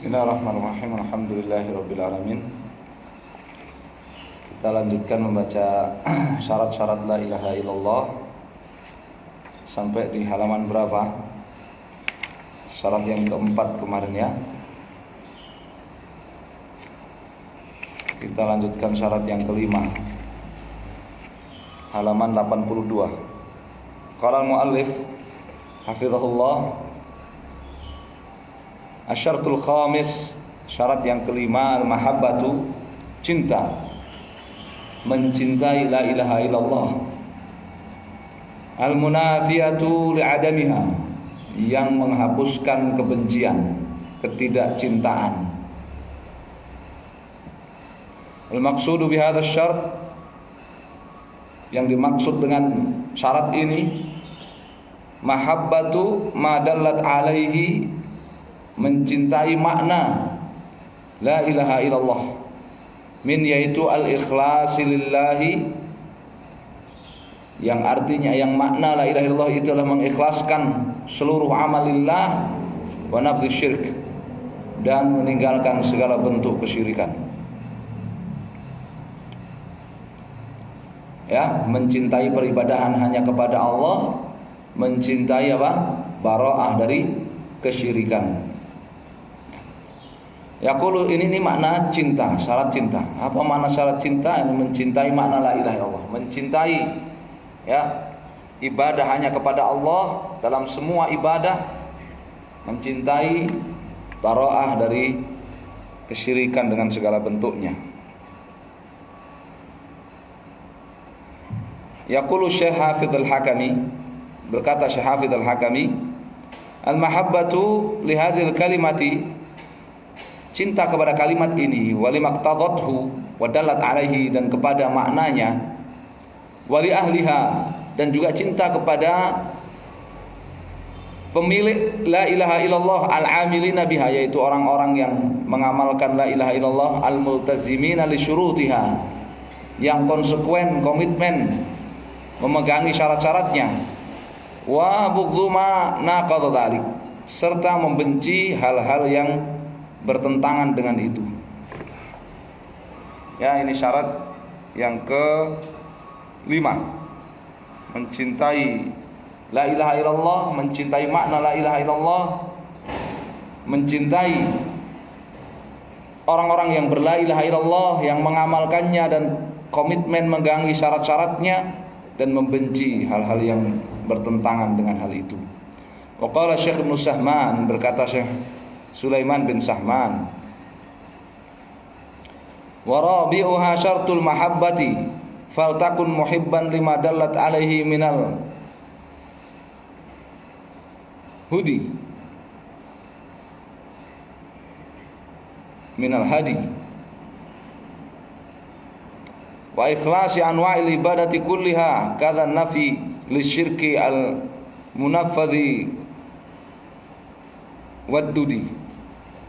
Bismillahirrahmanirrahim. Alhamdulillahirrabbilalamin. Kita lanjutkan membaca syarat-syarat la ilaha illallah sampai di halaman berapa? Syarat yang keempat kemarin ya. Kita lanjutkan syarat yang kelima, halaman 82. Qala al-muallif hafizahullah, asyaratul khamis, syarat yang kelima, al-mahabbatu, cinta, mencintai la ilaha illallah, al-munafiyatu li'adamiha, yang menghapuskan kebencian, ketidakcintaan. Al-maqsudu bihadha syarat, yang dimaksud dengan syarat ini, mahabbatu ma dallat alaihi, mencintai makna la ilaha illallah, min yaitu al-ikhlasi lillahi, yang artinya, yang makna la ilaha illallah itu adalah mengikhlaskan seluruh amalillah wa nabdhi syirk, dan meninggalkan segala bentuk kesyirikan. Ya, mencintai peribadahan hanya kepada Allah, mencintai apa? Bara'ah dari kesyirikan. Yaqulu, ini makna cinta, syarat cinta. Apa makna syarat cinta? Ini mencintai makna la ilaha illallah, mencintai ya ibadah hanya kepada Allah dalam semua ibadah, mencintai bara'ah dari kesyirikan dengan segala bentuknya. Yaqulu Syekh Hafidz Al-Hakami, berkata Syekh Hafidz Al-Hakami, al-mahabbatu li hadhil kalimati, cinta kepada kalimat ini, wali maqtadhathu wa dallat alaihi, dan kepada maknanya, wali ahliha, dan juga cinta kepada pemilik la ilaha illallah, al-amilina biha, yaitu orang-orang yang mengamalkan la ilaha illallah, al-multazimina li syurutiha, yang konsekuen, komitmen memegangi syarat-syaratnya, wa bughdhu ma naqadha dzalik, serta membenci hal-hal yang bertentangan dengan itu. Ya, ini syarat yang ke-5, mencintai la ilaha illallah, mencintai makna la ilaha illallah, mencintai orang-orang yang berla ilaha illallah, yang mengamalkannya dan komitmen memegangi syarat-syaratnya, dan membenci hal-hal yang bertentangan dengan hal itu. Wa qala Syekh Ibnu Sahman, berkata Syekh Sulaiman bin Sahman, wa rabi'uha syartul mahabbati faltakun muhibban lima dallat alaihi minal hudi minal hadi wa ikhlasi anwa'il ibadati kulliha kadza nafi lisyirki al munaffadhi waddudi.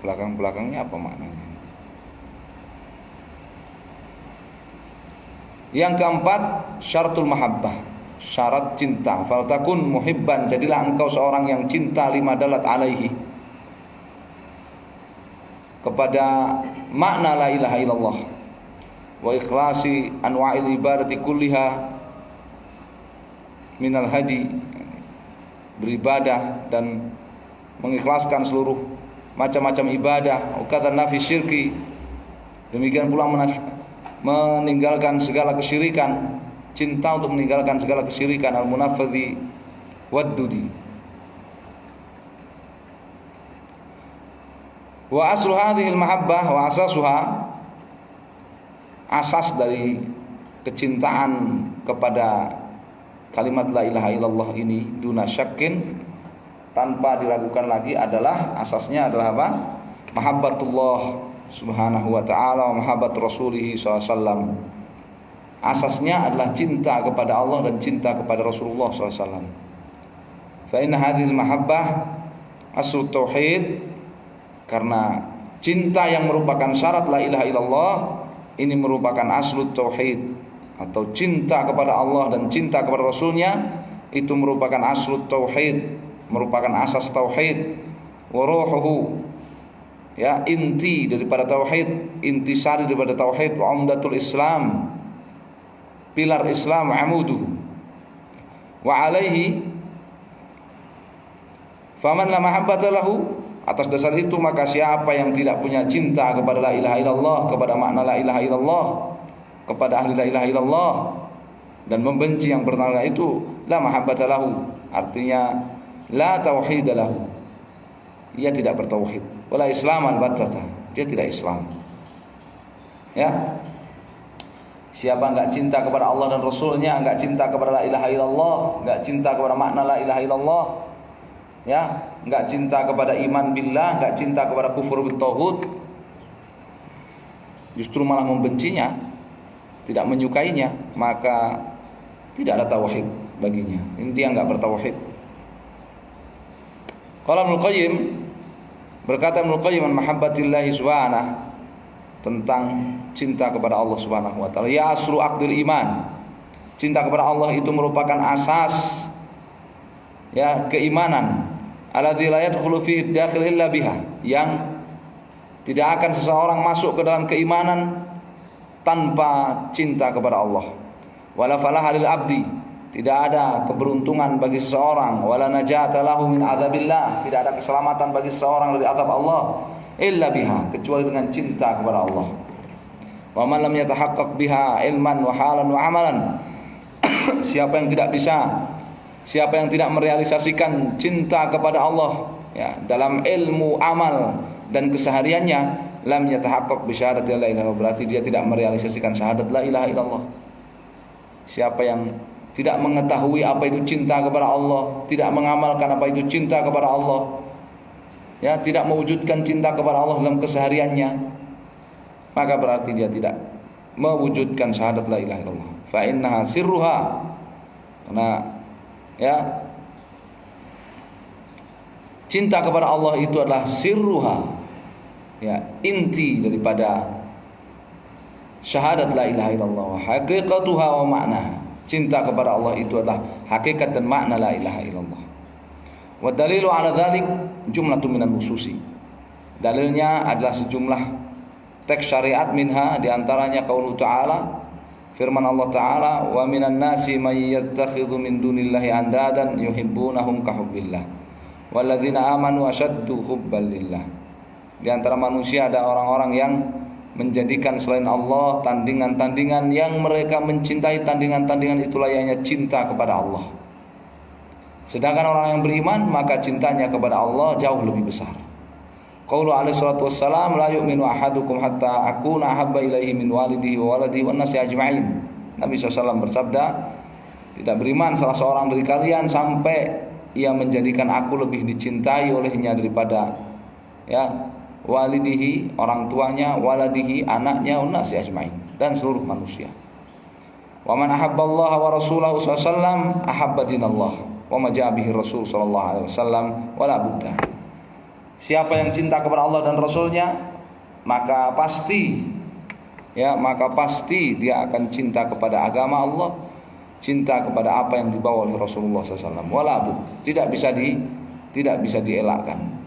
Belakang-belakangnya apa maknanya? Yang keempat, syaratul mahabbah, syarat cinta. Faltakun muhibban, jadilah engkau seorang yang cinta, lima dalat alaihi, kepada makna la ilaha illallah, wa ikhlasi anwa'il ibadati kulliha minal hadi, beribadah dan mengikhlaskan seluruh macam-macam ibadah, ukatan nafi syirki, demikian pula meninggalkan segala kesyirikan, cinta untuk meninggalkan segala kesyirikan, al-munaffadhi waddudi. Wa aslu hadhil mahabbah, wa asasuha, asas dari kecintaan kepada kalimat la ilaha illallah ini, duna syakin, tanpa diragukan lagi, adalah asasnya adalah apa? Mahabbatullah subhanahu wa ta'ala wa mahabbat rasulih SAW. Asasnya adalah cinta kepada Allah dan cinta kepada Rasulullah SAW. Fa inna hadhil mahabbah aslu tauhid, karena cinta yang merupakan syarat la ilaha illallah ini merupakan aslu tauhid, atau cinta kepada Allah dan cinta kepada Rasulnya itu merupakan aslu tauhid, merupakan asas tauhid. Wa ruhuhu, ya, inti daripada tauhid, intisari daripada tauhid, wa umdatul Islam, pilar Islam, amuduhu. Wa alaihi faman la mahabbata lahu, atas dasar itu maka siapa yang tidak punya cinta kepada la ilaha illallah, kepada makna la ilaha illallah, kepada ahli la ilaha illallah, dan membenci yang bernama itu, la mahabbata lahu, artinya la tauhid lahu, ia tidak bertauhid, wala islam al-battata, dia tidak Islam. Ya, siapa enggak cinta kepada Allah dan Rasulnya, enggak cinta kepada la ilaha illallah, enggak cinta kepada makna la ilaha illallah, ya, enggak cinta kepada iman billah, enggak cinta kepada kufur bit-taghut, justru malah membencinya, tidak menyukainya, maka tidak ada tauhid baginya. Intinya enggak bertauhid. Qala Ibnu Qayyim, berkata Ibnu Qayyim an mahabbatillahi subhanahu, tentang cinta kepada Allah Subhanahu wa taala, ya asru aqdul iman. Cinta kepada Allah itu merupakan asas, ya, keimanan. Alladzi la yadkhulu fihi ad-dakhil illa biha, yang tidak akan seseorang masuk ke dalam keimanan tanpa cinta kepada Allah. Wala falaha lil abdi, tidak ada keberuntungan bagi seseorang, wala najata lahu min adzabillah, tidak ada keselamatan bagi seseorang dari azab Allah illa biha, kecuali dengan cinta kepada Allah. Wa man lam yatahaqqaq biha ilman wa halan wa amalan, siapa yang tidak bisa, siapa yang tidak merealisasikan cinta kepada Allah, ya, dalam ilmu, amal, dan kesehariannya, lam yatahaqqaq bi syahadati la ilaha illallah, berarti dia tidak merealisasikan syahadat la ilaha illallah. Siapa yang tidak mengetahui apa itu cinta kepada Allah, tidak mengamalkan apa itu cinta kepada Allah, ya, tidak mewujudkan cinta kepada Allah dalam kesehariannya, maka berarti dia tidak mewujudkan syahadat la ilaha illallah. Fa innaha sirruha, karena, ya, cinta kepada Allah itu adalah sirruha, ya, inti daripada syahadat la ilaha illallah, wa haqiqatuha wa ma'naha. Cinta kepada Allah itu adalah hakikat dan makna la ilaha illallah. Wa dalilu ala dzalik jumlatun minan nususi. Dalilnya adalah sejumlah teks syariat, minha, diantaranya qaulu ta'ala, firman Allah Ta'ala, wa minan nasi may yattakhidhu min dunillahi andadan yuhibbunahum ka hubbillah walladzina amanu ashaddu hubban lillah. Di antara manusia ada orang-orang yang menjadikan selain Allah tandingan-tandingan yang mereka mencintai tandingan-tandingan itu layaknya cinta kepada Allah. Sedangkan orang yang beriman maka cintanya kepada Allah jauh lebih besar. Qaulu alaihi salatu wassalam, la yu'minu ahadukum hatta akuna ahabba ilaihi min walidihi wa waladihi wan nasi ajma'in. Nabi SAW bersabda, tidak beriman salah seorang dari kalian sampai ia menjadikan aku lebih dicintai olehnya daripada, ya, walidihi, orang tuanya, waladihi, anaknya, unnasi ajmain, dan seluruh manusia. Wa man ahabballaha wa rasulahu sallallahu ahabba dinallah wa ma jaa bihi rasul sallallahu alaihi wasallam wala budda. Siapa yang cinta kepada Allah dan Rasulnya, maka pasti, ya, maka pasti dia akan cinta kepada agama Allah, cinta kepada apa yang dibawa oleh Rasulullah SAW. Wala budda, tidak bisa dielakkan.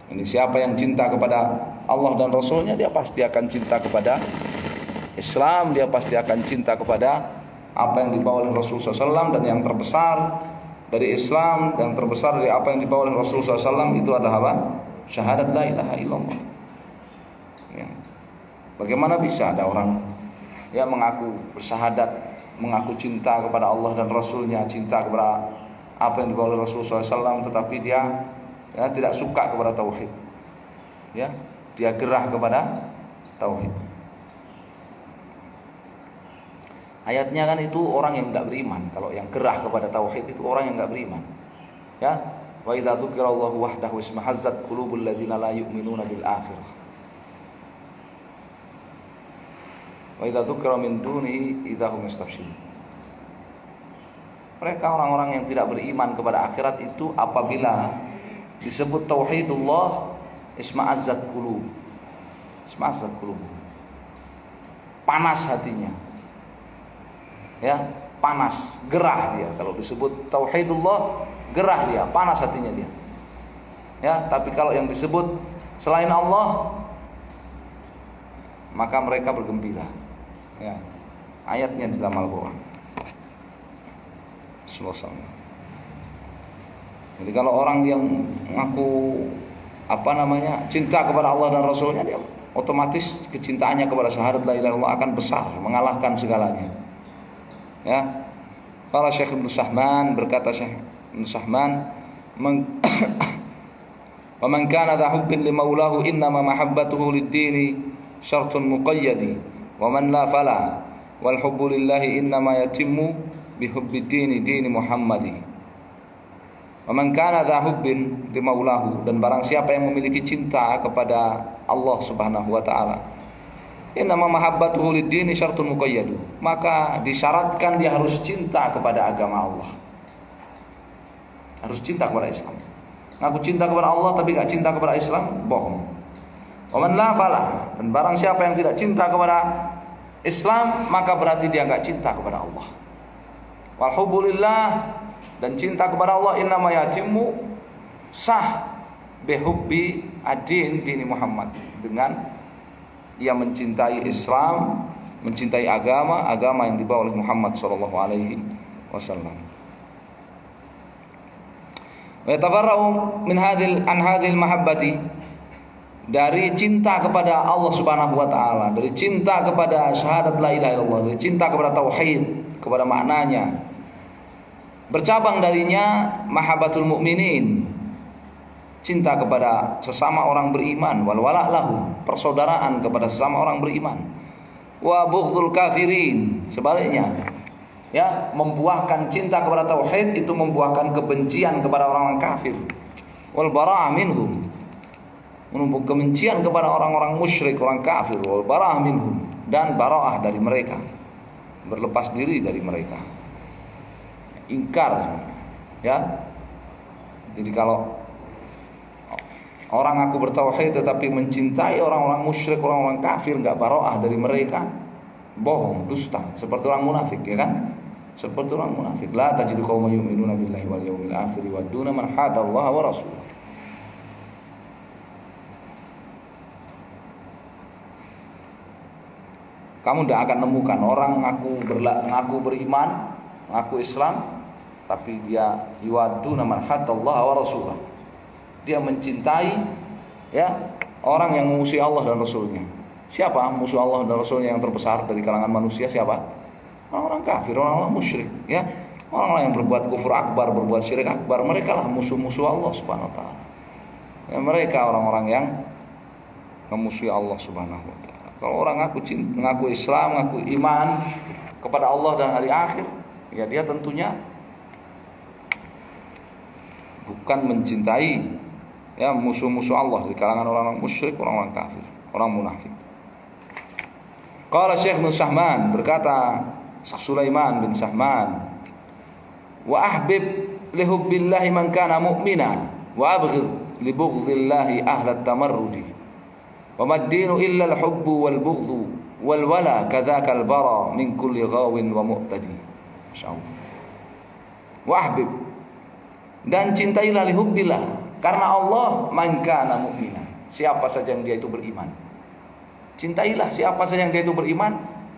Ini siapa yang cinta kepada Allah dan Rasulnya, dia pasti akan cinta kepada Islam, dia pasti akan cinta kepada apa yang dibawa oleh Rasulullah SAW. Dan yang terbesar dari Islam, yang terbesar dari apa yang dibawa oleh Rasulullah SAW itu adalah apa? Syahadat la ilaha illallah, ya. Bagaimana bisa ada orang yang mengaku bersyahadat, mengaku cinta kepada Allah dan Rasulnya, cinta kepada apa yang dibawa oleh Rasulullah SAW, tetapi dia, ya, tidak suka kepada tauhid, ya, dia gerah kepada tauhid. Ayatnya kan itu orang yang enggak beriman. Kalau yang gerah kepada tauhid itu orang yang enggak beriman, ya. Wa idza dzukirallahu wahdahu ismahazzat qulubul ladzina la yu'minuna bil akhirah. Wa idza dzukira min dunihi idza hum yastabshirun. Mereka orang-orang yang tidak beriman kepada akhirat itu apabila disebut tauhidullah isma'azzat qulub. Isma'azzat qulub. Panas hatinya. Ya, panas, gerah dia. Kalau disebut tauhidullah, gerah dia, panas hatinya dia. Ya, tapi kalau yang disebut selain Allah, maka mereka bergembira. Ya. Ayatnya di dalam Al-Qur'an. Selesai. Jadi kalau orang yang ngaku cinta kepada Allah dan Rasulnya, dia otomatis kecintaannya kepada syahadat la ilaha illallah akan besar, mengalahkan segalanya. Ya. Kalau Syekh Ibnu Sahman, berkata Syekh Ibnu Sahman, "Wa man kana dha hubbin li maulahu innama mahabbatuhu lid-dini syartun muqayyadi, wa man la fala, wal hubbu lillahi innama yatimmu bi hubbid dini Muhammadi." Wa man kana dha hubbin li maulahu, dan barang siapa yang memiliki cinta kepada Allah Subhanahu wa taala, innama mahabbatuhu lid-dini syartun muqayyad, maka disyaratkan dia harus cinta kepada agama Allah. Harus cinta kepada Islam. Ngaku cinta kepada Allah tapi enggak cinta kepada Islam, bohong. Wa man la fala, dan barang siapa yang tidak cinta kepada Islam, maka berarti dia enggak cinta kepada Allah. Wal hubbu lillah, dan cinta kepada Allah innama yatimmu sah bihubbi ad-din dini Muhammad, dengan ia mencintai Islam, mencintai agama yang dibawa oleh Muhammad sallallahu alaihi wasallam. Wa yatafarra'u min hadhil mahabbati, dari cinta kepada Allah Subhanahu wa taala, dari cinta kepada syahadat la ilaha illallah, dari cinta kepada tauhid, kepada maknanya, bercabang darinya mahabbatul mu'minin, cinta kepada sesama orang beriman, wal wala' lahu, persaudaraan kepada sesama orang beriman, wa bughdul kafirin, sebaliknya, ya, membuahkan cinta kepada tauhid itu membuahkan kebencian kepada orang-orang kafir, wal bara'ah minhum, menumpuk kebencian kepada orang-orang musyrik, orang kafir, wal bara'ah minhum, dan bara'ah dari mereka, berlepas diri dari mereka, ingkar, ya. Jadi kalau orang aku bertauhid tetapi mencintai orang-orang musyrik, orang-orang kafir, enggak bara'ah dari mereka, bohong, dusta, seperti orang munafik, ya kan? Seperti orang munafik. La tajidu qauman yu'minuna billahi wal yawmil akhir wa duna man hadallaha wa rasulahu. Kamu tidak akan nemukan orang ngaku beriman, ngaku Islam, tapi dia yuwaduna man hadallaha wa rasulahu. Dia mencintai, ya, orang yang memusuhi Allah dan Rasulnya. Siapa musuh Allah dan Rasulnya yang terbesar dari kalangan manusia? Siapa? Orang-orang kafir, orang-orang musyrik, ya. Orang-orang yang berbuat kufur akbar, berbuat syirik akbar, mereka lah musuh-musuh Allah Subhanahu wa taala. Ya, mereka orang-orang yang memusuhi Allah Subhanahu wa taala. Kalau orang ngaku Islam, ngaku iman kepada Allah dan hari akhir, ya dia tentunya bukan mencintai, ya, musuh-musuh Allah di kalangan orang-orang musyrik, orang-orang kafir, orang munafik. Qala Syekh Ibnu Sahman, berkata Sulaiman bin Sahman, wa ahbib li hubbillahi man kana mu'mina wa abghid li bughdhillahi ahlat tamarrudi, wa mad-dinu illa al-hubbu wal bughdhu wal wala kadzaka al-bara min kulli ghawin wa mu'tadi. Masyaallah. Wa ahbib, dan cintailah li hubbillah, karena Allah, man kana mu'mina, siapa saja yang dia itu beriman. Cintailah siapa saja yang dia itu beriman,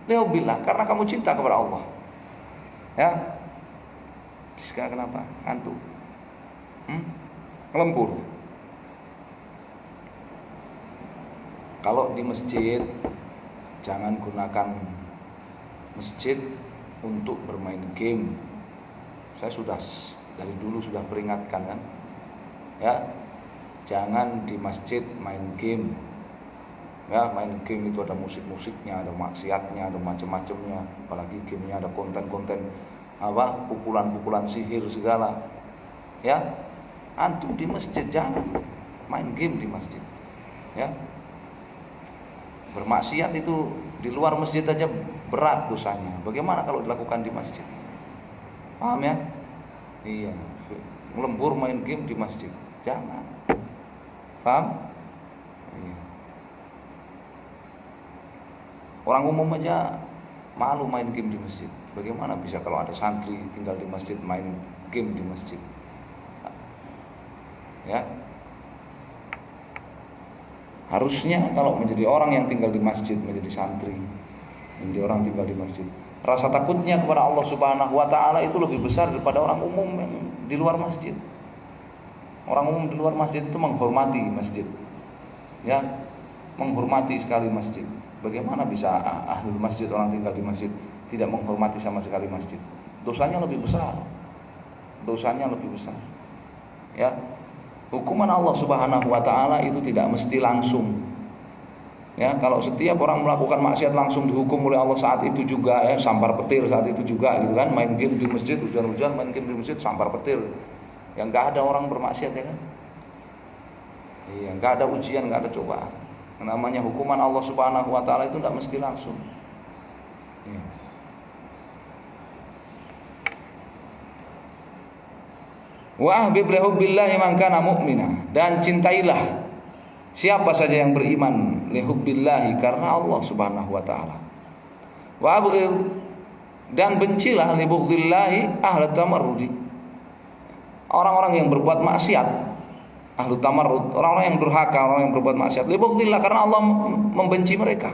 li hubbillah, karena kamu cinta kepada Allah. Ya. Sekarang kenapa? Ngantuk. Ngelempur. Kalau di masjid, jangan gunakan masjid untuk bermain game. Saya sudah dari dulu sudah peringatkan, kan, ya, jangan di masjid main game. Ya, main game itu ada musik-musiknya, ada maksiatnya, ada macam-macamnya. Apalagi gamenya ada konten-konten pukulan-pukulan sihir segala. Ya, antum di masjid jangan main game di masjid. Ya, bermaksiat itu di luar masjid aja berat dosanya. Bagaimana kalau dilakukan di masjid? Paham ya? Iya, melembur main game di masjid, jangan. Paham? Iya. Orang umum aja malu main game di masjid. Bagaimana bisa kalau ada santri tinggal di masjid main game di masjid? Ya. Harusnya kalau menjadi orang yang tinggal di masjid, menjadi santri, menjadi orang tinggal di masjid, rasa takutnya kepada Allah Subhanahu wa taala itu lebih besar daripada orang umum yang di luar masjid. Orang umum di luar masjid itu menghormati masjid. Ya, menghormati sekali masjid. Bagaimana bisa ahlul masjid, orang tinggal di masjid, tidak menghormati sama sekali masjid? Dosanya lebih besar. Dosanya lebih besar. Ya. Hukuman Allah Subhanahu wa taala itu tidak mesti langsung. Ya, kalau setiap orang melakukan maksiat langsung dihukum oleh Allah saat itu juga, ya, sampar petir saat itu juga gitu kan, main game di masjid, hujan-hujan main game di masjid, sampar petir. Yang enggak ada orang bermaksiat ya kan? Iya, enggak ada ujian, enggak ada cobaan. Namanya hukuman Allah Subhanahu wa taala itu tidak mesti langsung. Ya. Wa ahbib li hubbillahi man kana mu'mina, dan cintailah siapa saja yang beriman li hubbillahi karena Allah Subhanahu wa taala. Wa abghid, dan bencilah li bughdhillahi ahlat tamarrudi, orang-orang yang berbuat maksiat, ahlu tamarrud, orang-orang yang durhaka, orang yang berbuat maksiat, li bughdhillah, karena Allah membenci mereka.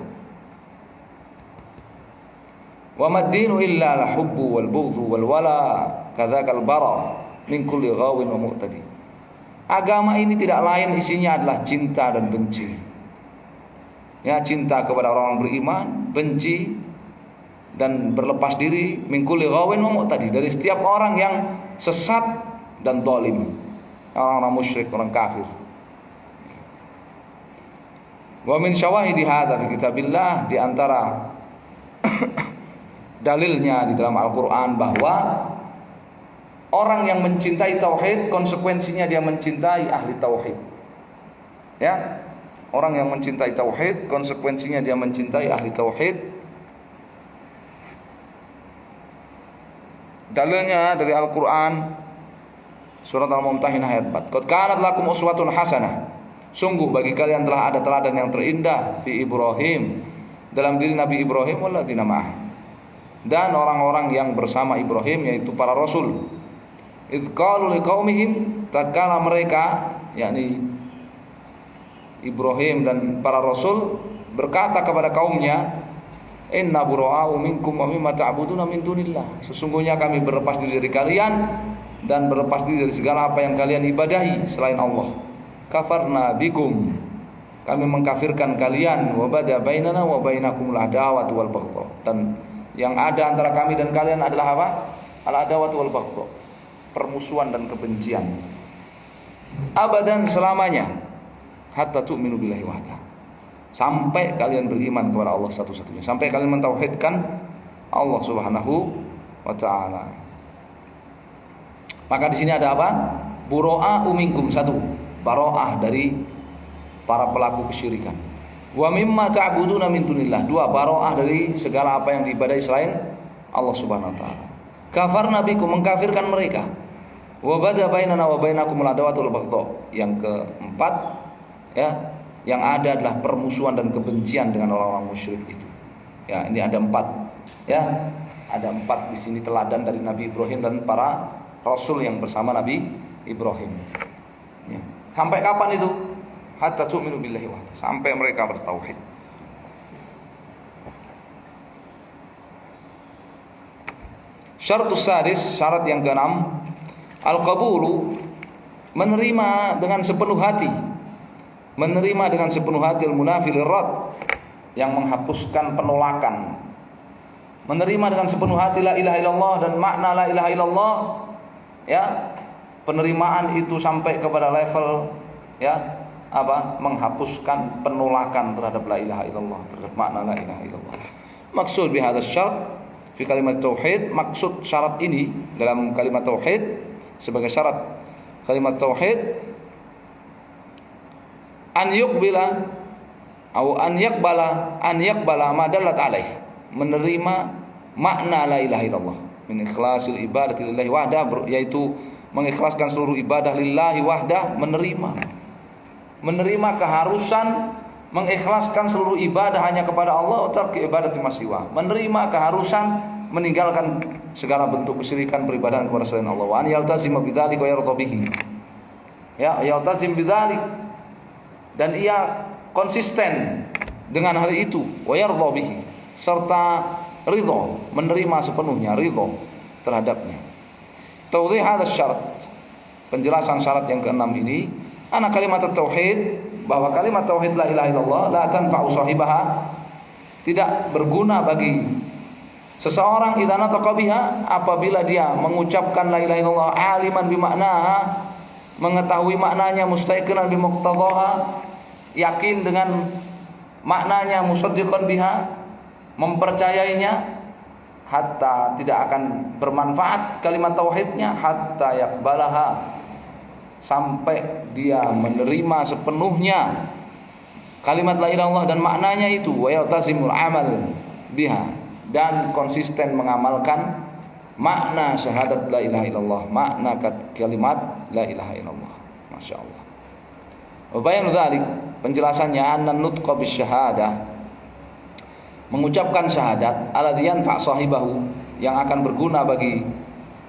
Wa mad-dinu illa la hubbu wal bughdhu wal wala kadzakal bara min kulli ghawin wa mu'tadi. Agama ini tidak lain isinya adalah cinta dan benci. Ya, cinta kepada orang beriman, benci dan berlepas diri min kulli ghawin wa mu'tadi, dari setiap orang yang sesat dan zalim, orang-orang musyrik, orang kafir. Wa min syawahidi hadza fi kitabillah, di antara dalilnya di dalam Al-Qur'an bahwa orang yang mencintai tauhid, konsekuensinya dia mencintai ahli tauhid. Ya, orang yang mencintai tauhid, konsekuensinya dia mencintai ahli tauhid. Dalilnya dari Al-Quran, surat Al-Mumtahinah ayat 4. Qad kanat lakum uswatun hasanah, sungguh bagi kalian telah ada teladan yang terindah fi Ibrahim, dalam diri Nabi Ibrahim walladzina ma'ah, dan orang-orang yang bersama Ibrahim, yaitu para rasul. Idz qalu liqaumihim, tatkala mereka, yakni Ibrahim dan para rasul, berkata kepada kaumnya, inna bura'u minkum wa mimma ta'buduna min dunillah, sesungguhnya kami berlepas diri dari kalian dan berlepas diri dari segala apa yang kalian ibadahi selain Allah. Kafarna bikum, kami mengkafirkan kalian, wa bada bainana wa bainakumul adawatu wal baghdha, dan yang ada antara kami dan kalian adalah apa? Al adawatu wal baghdha, permusuhan dan kebencian, abadan, selamanya, hatta tu'minu billahi wahdah, sampai kalian beriman kepada Allah satu-satunya, sampai kalian mentauhidkan Allah Subhanahu wa taala. Maka di sini ada apa? Buro'a minkum, satu, baro'ah dari para pelaku kesyirikan. Wa mimma ta'buduna min dunillah, dua, baro'ah dari segala apa yang diibadahi selain Allah Subhanahu wa taala. Kafarna bikum, mengkafirkan mereka. Wa bada bainana wa bainakumul adawatu wal baghdha, yang keempat, ya, yang ada adalah permusuhan dan kebencian dengan orang-orang musyrik itu. Ya, ini ada empat. Ya, ada empat di sini teladan dari Nabi Ibrahim dan para rasul yang bersama Nabi Ibrahim. Ya. Sampai kapan itu? Hatta tu'minu billahi wahdah, sampai mereka bertauhid. Syaratus sadis, syarat yang keenam, al-qabulu, menerima dengan sepenuh hati. Menerima dengan sepenuh hati, al-munafil rad, yang menghapuskan penolakan. Menerima dengan sepenuh hati la ilaha illallah dan makna la ilaha illallah, ya. Penerimaan itu sampai kepada level, ya, apa? Menghapuskan penolakan terhadap la ilaha illallah, terhadap makna la ilaha illallah. Maksud bi hadzal syarat fi kalimat tauhid, maksud syarat ini dalam kalimat tauhid, sebagai syarat kalimat tauhid, an yuqbila atau an yaqbala ma dallat alaih, menerima makna la ilaha illallah min ikhlasil ibadati lillahi wahdah, yaitu mengikhlaskan seluruh ibadah lillahi wahdah, menerima keharusan mengikhlaskan seluruh ibadah hanya kepada Allah, tarki ibadati masiwa, menerima keharusan meninggalkan segala bentuk kesyirikan peribadahan kepada selain Allah. Wa an yaltazima bidzalika wa yarda bihi, ya, yaltazim bidzalik, dan ia konsisten dengan hal itu, wa yardha bihi, serta ridha, menerima sepenuhnya, ridha terhadapnya. Tawdih hadha syarat, penjelasan syarat yang keenam ini, ana kalimat tauhid, bahwa kalimat tauhid la ilaha illallah la tanfa'u sahibaha, tidak berguna bagi seseorang idza nataqa biha, apabila dia mengucapkan la ilaha illallah aliman bi maknaha, mengetahui maknanya, mustaiqinan bi muqtadaha, yakin dengan maknanya, musaddiqan biha, mempercayainya, hatta tidak akan bermanfaat kalimat tauhidnya, hatta yaqbalaha, sampai dia menerima sepenuhnya kalimat la ilaha illallah dan maknanya itu, wa yaltazimul amal biha, dan konsisten mengamalkan makna syahadat la ilaha illallah, makna kalimat la ilaha illallah. Masya Allah. Wa bayanu dzalik, penjelasannya, anna nutqa bisyahadah, mengucapkan syahadat, alladzi yanfa' sahibahu, yang akan berguna bagi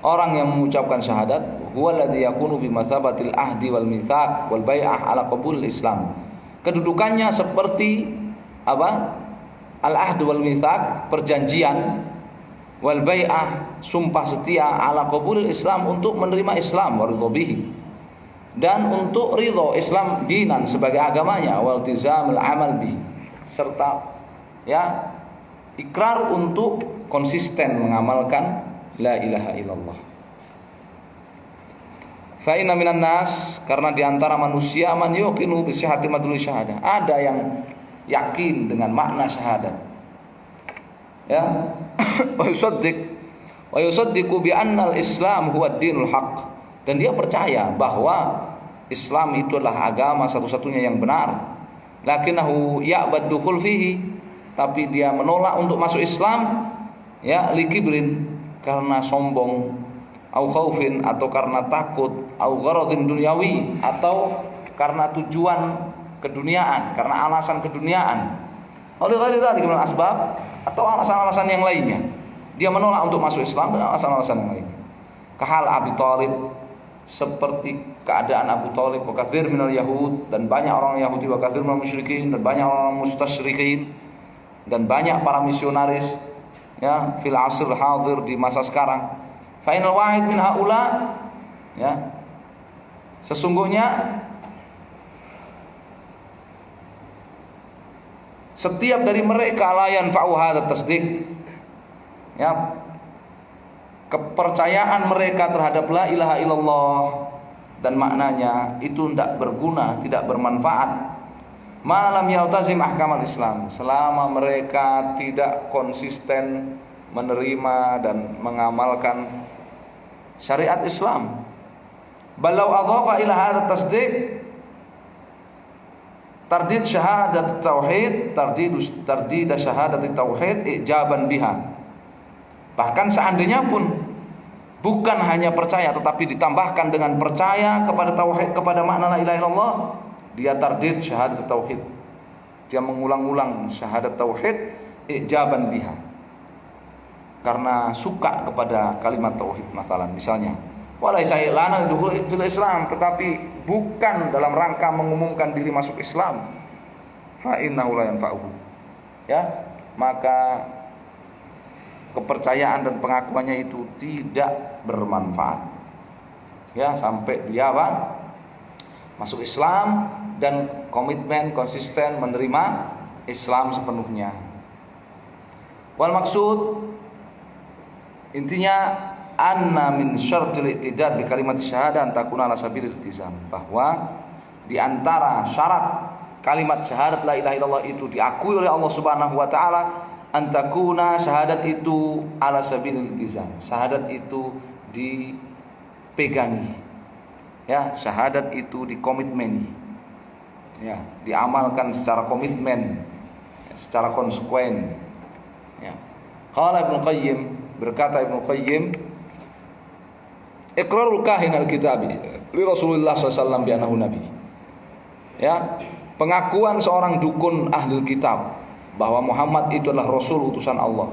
orang yang mengucapkan syahadat, huwa alladzi yakunu bi matsabatil ahdi wal mitsaq wal bai'ah ala qabul Islam. Kedudukannya seperti apa? Al-ahd wal mitsaq, perjanjian, wal bai'ah, sumpah setia, ala qabul Islam, untuk menerima Islam, wa ridha bihi, dan untuk ridha Islam dinan sebagai agamanya, wal tizamul amal bihi, serta ya ikrar untuk konsisten mengamalkan la ilaha illallah. Fa inna minan nas, karena diantara manusia, man yuqinu bi sihhati madlul syahadah, ada yang yakin dengan makna syahadat, ya wa yusaddiqu bi anna al-islam huwa ad-dinul haqq, dan dia percaya bahwa Islam itu adalah agama satu-satunya yang benar. Lakinnahu ya'bad dukhul fihi, tapi dia menolak untuk masuk Islam, ya likibrin, karena sombong, au khaufin, atau karena takut, au gharadin dunyawi, atau karena tujuan keduniaan, karena alasan keduniaan, oleh ghairi dzalik min asbab, atau alasan-alasan yang lainnya. Dia menolak untuk masuk Islam dengan alasan-alasan yang lainnya. Kahal Abi Thalib, seperti keadaan Abu Thalib, wa katsir minal yahud, dan banyak orang Yahudi, wa katsir minal musyrikin, dan banyak orang mustasyrikin, dan banyak para misionaris, ya, fil asr hadir, di masa sekarang. Fa inal wahid min haula, ya, sesungguhnya setiap dari mereka la yanfa'u hadza tasdiq, ya, kepercayaan mereka terhadap la ilaha illallah dan maknanya itu tidak berguna, tidak bermanfaat, malam yaltazim ahkamal Islam, selama mereka tidak konsisten menerima dan mengamalkan syariat Islam. Balau adhafa ila hadza tasdiq tardid syahadat tauhid, tardid syahadat tauhid ijaban biha. Bahkan seandainya pun bukan hanya percaya, tetapi ditambahkan dengan percaya kepada tauhid, kepada makna la ilaha illallah, dia tardid syahadat tauhid, dia mengulang-ulang syahadat tauhid ijaban biha, karena suka kepada kalimat tauhid. Misalnya walaisa i'lana dukhul fil Islam, tetapi bukan dalam rangka mengumumkan diri masuk Islam, fa innahu la yanfa'uhu, ya, maka kepercayaan dan pengakuannya itu tidak bermanfaat, ya, sampai dia apa? Masuk Islam dan komitmen konsisten menerima Islam sepenuhnya. Wal maksud, intinya, anna min syartil i'tidad bi kalimat syahadah an takuna ala sabilil iltizam, bahwa di antara syarat kalimat syahadat la ilaha illallah itu diakui oleh Allah Subhanahu wa taala, antakuna, syahadat itu ala sabilil iltizam, syahadat itu dipegangi, ya, syahadat itu dikomitmeni, ya, diamalkan secara komitmen, secara konsekuen, ya. Qala Ibnu Qayyim, berkata Ibnu Qayyim, iqrarul kahin al-kitabi li Rasulullah SAW bi annahu nabi, ya, pengakuan seorang dukun ahli kitab bahwa Muhammad itu adalah Rasul utusan Allah,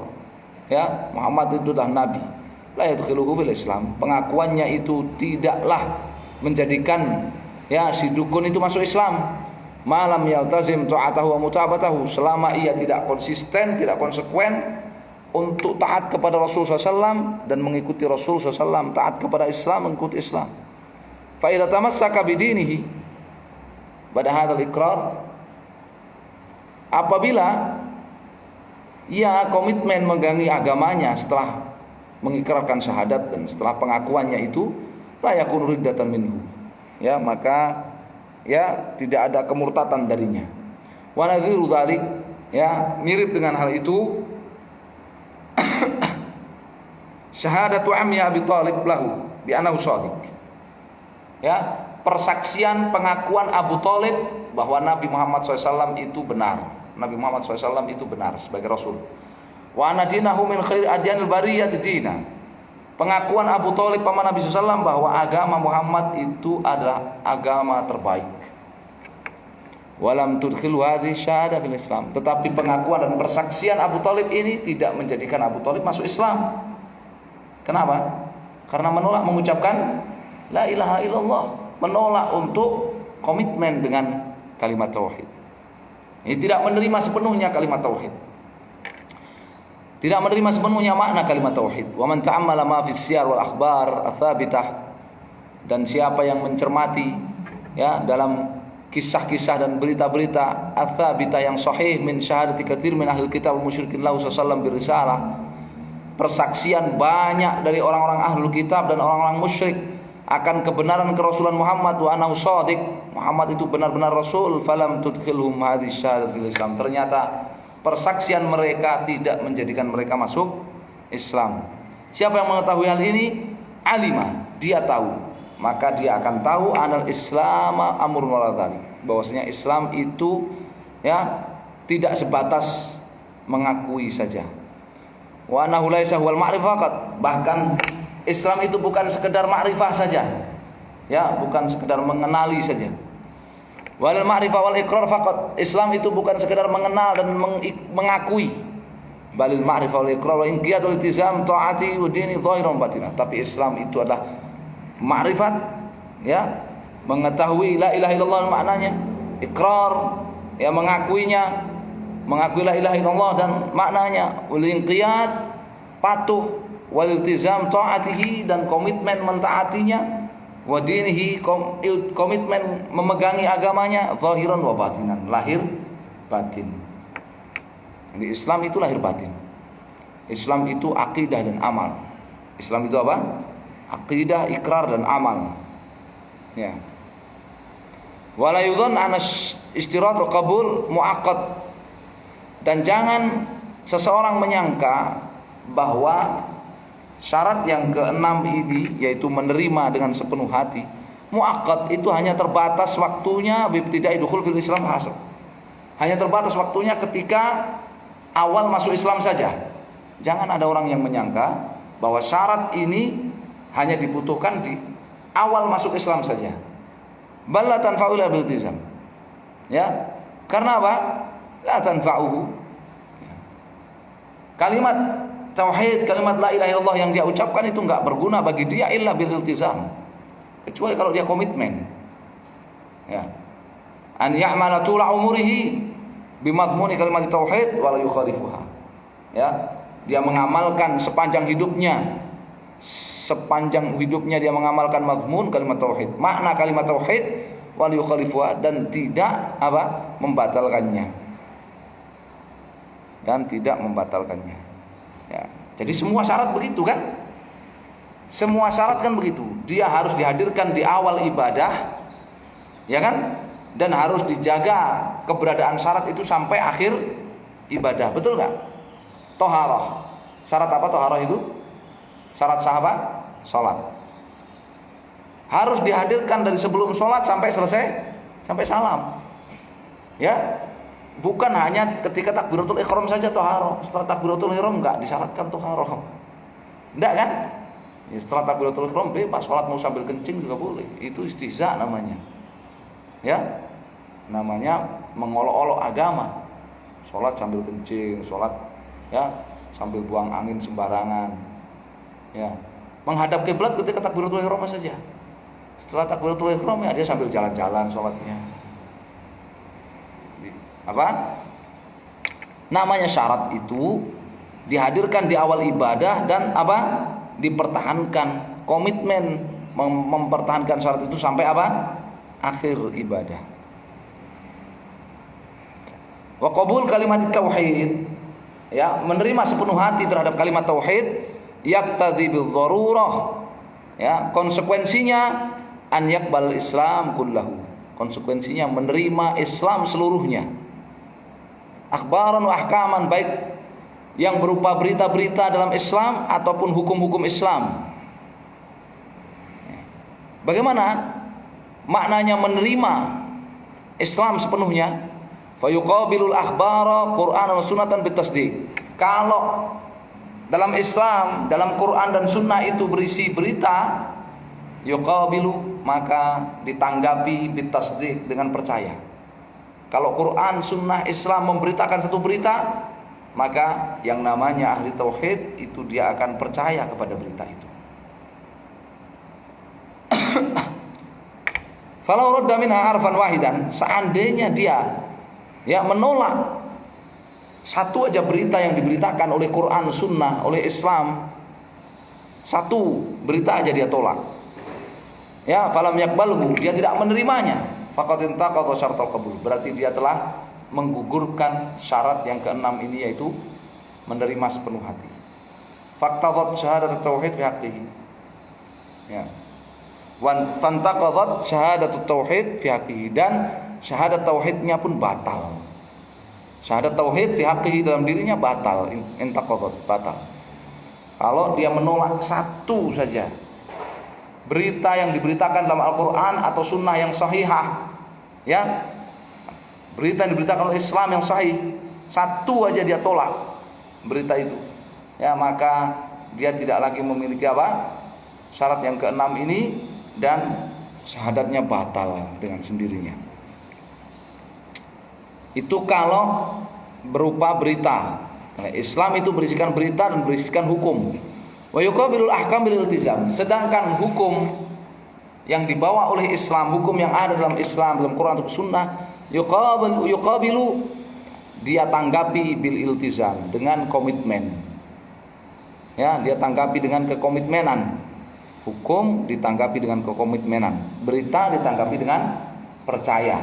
ya, Muhammad itu adalah Nabi, la yadkhuluhu fil Islam, pengakuannya itu tidaklah menjadikan, ya, si dukun itu masuk Islam. malam yaltazim ta'atahu wa mutabatahu, selama ia tidak konsisten, tidak konsekuen untuk taat kepada Rasul SAW dan mengikuti Rasul SAW, taat kepada Islam, mengikuti Islam. Fa idza tamassaka bidinihi pada hadzal iqrar, apabila ia komitmen memegangi agamanya setelah mengikrarkan syahadat dan setelah pengakuannya itu, la yakunu riddatan minhu, ya, maka ya tidak ada kemurtatan darinya. Wa nadhiru dzalik, ya, mirip dengan hal itu syahadatu ammi Abi Thalib lahu bi annahu shadiq, ya, persaksian pengakuan Abu Thalib bahwa Nabi Muhammad SAW itu benar, Nabi Muhammad SAW itu benar sebagai Rasul. Wa anna dinahu min khairi adyanil bariyati dina, pengakuan Abu Thalib paman Nabi SAW bahwa agama Muhammad itu adalah agama terbaik. Walam tudkhilu hadhihi syahadah bil Islam, tetapi pengakuan dan persaksian Abu Thalib ini tidak menjadikan Abu Thalib masuk Islam. Kenapa? Karena menolak mengucapkan la ilaha illallah, menolak untuk komitmen dengan kalimat tauhid. Ini tidak menerima sepenuhnya kalimat tauhid, tidak menerima sepenuhnya makna kalimat tauhid. Wa man ta'ammala ma fi siyar wal akhbar ats-tsabitah, dan siapa yang mencermati, ya, dalam kisah-kisah dan berita-berita ats-tsabitah yang sahih min syahadati katsir min ahli kitab wal musyrikin lahu sallallahu birisalah, persaksian banyak dari orang-orang ahlul kitab dan orang-orang musyrik akan kebenaran kerasulan Muhammad, wa annahu shadiq, Muhammad itu benar-benar rasul, falam tudkhilhum hadhihi syahadah fil Islam, ternyata persaksian mereka tidak menjadikan mereka masuk Islam. Siapa yang mengetahui hal ini? Alima, dia tahu, maka dia akan tahu anal Islam amrun wala dzalik, bahwasanya Islam itu, ya, tidak sebatas mengakui saja. Wa annahu laisa huwal ma'rifah, bahkan Islam itu bukan sekedar ma'rifah saja, ya, bukan sekedar mengenali saja. Wal ma'rifah wal iqrar faqat, Islam itu bukan sekedar mengenal dan mengakui. Balil ma'rifah wal iqrar wa inqiyad wal iltizam taati wa dini zahiran batinah, tapi Islam itu adalah ma'rifat, ya, mengetahui la ilaha illallah maknanya, iqrar, ya, mengakuinya, mengakui la ilaha illallah dan maknanya, wal inqiyad, patuh, wal iltizam taatihi, dan komitmen mentaatinya, wa dinihi, komitmen memegangi agamanya, zahiran wa batinan, lahir batin. Jadi Islam itu lahir batin. Islam itu akidah dan amal. Islam itu apa? Akidah, ikrar dan amal. Ya. Wala yudhan an istiratul qabul muaqqad, dan jangan seseorang menyangka bahwa syarat yang keenam ini, yaitu menerima dengan sepenuh hati, muaqqad, itu hanya terbatas waktunya bibtida'i dukhul fil Islam hasab, hanya terbatas waktunya ketika awal masuk Islam saja. Jangan ada orang yang menyangka bahwa syarat ini hanya dibutuhkan di awal masuk Islam saja. Bal la tanfa'u illa bil iltizam, ya, karena apa? La tanfa'uhu, kalimat tauhid, kalimat la ilaha illallah yang dia ucapkan itu enggak berguna bagi dia illa bil iltizam, kecuali kalau dia komitmen, ya, an ya'mala tula umurihi bimadmuni kalimat tauhid wa la yukhalifuha, ya, dia mengamalkan sepanjang hidupnya dia mengamalkan mazmun kalimat tauhid, makna kalimat tauhid, wa la yukhalifuha, dan tidak apa? Membatalkannya, ya. Jadi semua syarat begitu kan? Semua syarat kan begitu. Dia harus dihadirkan di awal ibadah, ya kan? Dan harus dijaga keberadaan syarat itu sampai akhir ibadah. Betul nggak? Toharoh. Syarat apa toharoh itu? Syarat sahabat sholat. Harus dihadirkan dari sebelum sholat sampai selesai, sampai salam. Ya. Bukan hanya ketika takbiratul ihram saja toharoh. Setelah takbiratul ihram enggak disyaratkan toharoh. Enggak kan? Ya, setelah takbiratul ihram bebas, sholat mau sambil kencing juga boleh. Itu istihza namanya. Ya, namanya mengolok-olok agama. Sholat sambil kencing, sholat, ya, sambil buang angin sembarangan. Ya, menghadap kiblat ketika takbiratul ihram saja. Setelah takbiratul ihram ya dia sambil jalan-jalan sholatnya. apa? Namanya syarat itu dihadirkan di awal ibadah dan apa? Dipertahankan, komitmen mempertahankan syarat itu sampai apa? Akhir ibadah. Wa qabul kalimat tauhid, ya, menerima sepenuh hati terhadap kalimat tauhid, yaqtadhi bil dharurah, ya, konsekuensinya an yaqbal Islam kullahu, konsekuensinya menerima Islam seluruhnya, akhbaran wa ahkaman, baik yang berupa berita-berita dalam Islam ataupun hukum-hukum Islam. Bagaimana maknanya menerima Islam sepenuhnya? Fayuqabilul akhbara Qur'an wa sunnatan bitasdiq. Kalau dalam Islam, dalam Quran dan sunnah itu berisi berita, yuqabilu, maka ditanggapi bitasdiq, dengan percaya. Kalau Quran, sunnah, Islam memberitakan satu berita, maka yang namanya ahli tauhid itu dia akan percaya kepada berita itu. Falau radda minha harfan wahidan, seandainya dia menolak satu aja berita yang diberitakan oleh Quran, sunnah, oleh Islam, satu berita aja dia tolak, falam yakbalhu, dia tidak menerimanya, faqad intaqadha syartal qabul, berarti dia telah menggugurkan syarat yang keenam ini, yaitu menerima sepenuh hati. Faqtadat syahadat tauhid fi haqqihi, wantaqadat syahadat tauhid fi haqqihi, dan syahadat tauhidnya pun batal. Syahadat tauhid fi haqqihi, dalam dirinya batal, intaqadat, batal. Kalau dia menolak satu saja berita yang diberitakan dalam Al-Qur'an atau sunnah yang sahihah, berita yang diberitakan oleh Islam yang sahih, satu aja dia tolak berita itu, maka dia tidak lagi memiliki apa? Syarat yang keenam ini, dan syahadatnya batal dengan sendirinya. Itu kalau berupa berita. Islam itu berisikan berita dan berisikan hukum. Wa yuqabilul ahkam bil iltizam. Sedangkan hukum yang dibawa oleh Islam, hukum yang ada dalam Islam, dalam Quran atau sunnah, yuqabilu, dia tanggapi bil iltizam, dengan komitmen. Dia tanggapi dengan kekomitmenan. Hukum ditanggapi dengan kekomitmenan, berita ditanggapi dengan percaya.